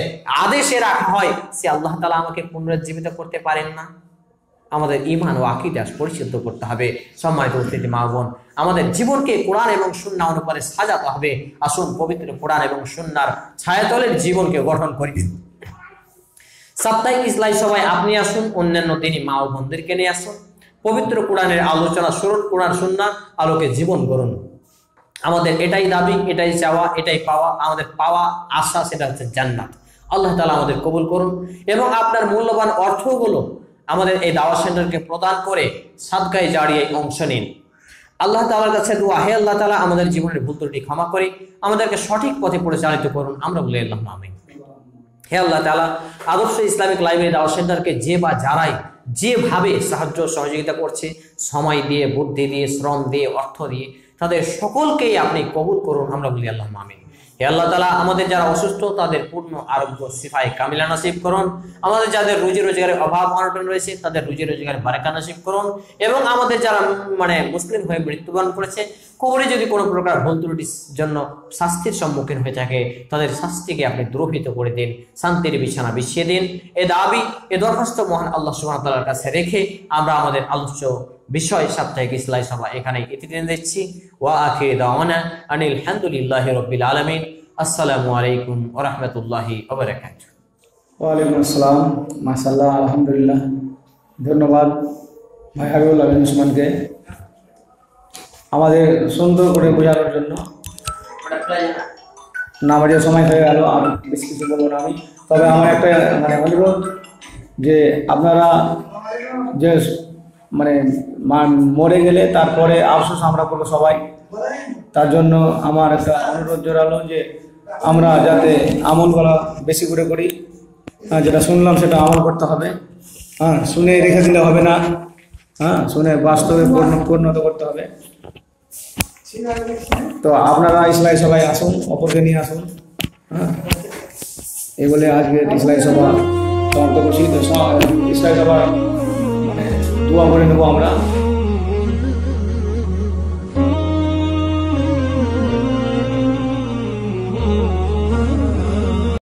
আদেশে রাখা হয়, সে আল্লাহ তাআলা আমাকে পুনরুজ্জীবিত করতে পারেন না? আমাদের ঈমান ও আকীদা পরিশুদ্ধ করতে হবে। সম্মানিত উপস্থিতি মা বোন, আমাদের জীবনকে কোরআন এবং সুন্নাহ অনুসারে সাজাতে হবে। আসুন পবিত্র কোরআন এবং সুন্নাহর ছায়াতলের জীবনকে গঠন করি। সাপ্তাহিক ইসলাহি সবাই আপনি আসুন, অন্যান্য তিনি মা ও বোনদেরকে নিয়ে আসুন, পবিত্র কোরআনের আলোচনা শুনুন, কোরআন সুন্নাহর আলোকে জীবন গড়ুন। আমাদের এটাই দাবি, এটাই চাওয়া, এটাই পাওয়া, আমাদের পাওয়া আশা, সেটা হচ্ছে জান্নাত। আল্লাহ তাআলা আমাদের কবুল করুন এবং আপনার মূল্যবান অর্থগুলো আমাদের এই দাওয়াত সেন্টারকে প্রদান করে সাদকায়ে জারিয়ায় অংশ নিন। আল্লাহ তাআলার কাছে দোয়া, হে আল্লাহ তাআলা আমাদের জীবনের ভুল ত্রুটি ক্ষমা করে আমাদেরকে সঠিক পথে পরিচালিত করুন, আমরা বলি আল্লাহুম্মা আমিন। হে আল্লাহ তাআলা, আদর্শ ইসলামিক লাইব্রেরি দাওয়াত সেন্টারকে যে বা যারাই যেভাবে সাহায্য সহযোগিতা করছে, সময় দিয়ে, বুদ্ধি দিয়ে, শ্রম দিয়ে, অর্থ দিয়ে, তাদের সকলকেই আপনি কবুল করুন, আমরা বলি আল্লাহুম্মা আমিন। হে আল্লাহ তাআলা, আমাদের যারা অসুস্থ তাদের পূর্ণ আরোগ্য শিফায়ে কামিলা নসিব করুন। আমাদের যাদের রুজি রোজগারের অভাব অনটন রয়েছে তাদের রুজি রোজগারের বারাকা নসিব করুন এবং আমাদের যারা মুসলিম হয়ে মৃত্যুবরণ করেছে, কবরে যদি কোনো প্রকার ভুল ত্রুটির জন্য শাস্তির সম্মুখীন হয়ে থাকে, তাদের শাস্তিকে আপনি দ্রোহিত করে দিন, শান্তির বিছানা বিছিয়ে দিন। এ দাবি, এ দরখাস্ত মহান আল্লাহ সুবহানাহু ওয়া তাআলার কাছে রেখে আমরা আমাদের আলোচ্য বিষয় সাপ্তাহিক ইসলাহি সভা এখানে ইতি টেনে দিচ্ছি। ওয়া আখিরু দাওয়ানা আনিল হামদুলিল্লাহি রাব্বিল আলামিন। আসসালামু আলাইকুম ওয়া রাহমাতুল্লাহি ওয়া বারাকাতুহু। ওয়ালাইকুম আসসালাম। মাশাআল্লাহ, আলহামদুলিল্লাহ। ধন্যবাদ ভাই হাবিবুল্লাহ বিন উসমানকে আমাদের সুন্দর করে বোঝানোর জন্য। না বাড়িয়ে সময় হয়ে গেল, আর বেশি কিছু বলবো না আমি। তবে আমার একটা অনুরোধ যে আপনারা যে মরে গেলে তারপরে আফসোস আমরা করবো সবাই, তার জন্য আমার একটা অনুরোধ জোরালো যে আমরা যাতে আমল করা বেশি করে করি। যেটা শুনলাম সেটা আমল করতে হবে। শুনে রেখে দিলে হবে না, শুনে বাস্তবে পরিণত করতে হবে। তো আপনারা ইসলাহি সবাই আসুন, অপরকে নিয়ে আসুন। এই বলে আজকে ইসলাহি সভা সমাপ্ত করছি। তো ইসলাহি সভা দোয়া করে নেবো আমরা।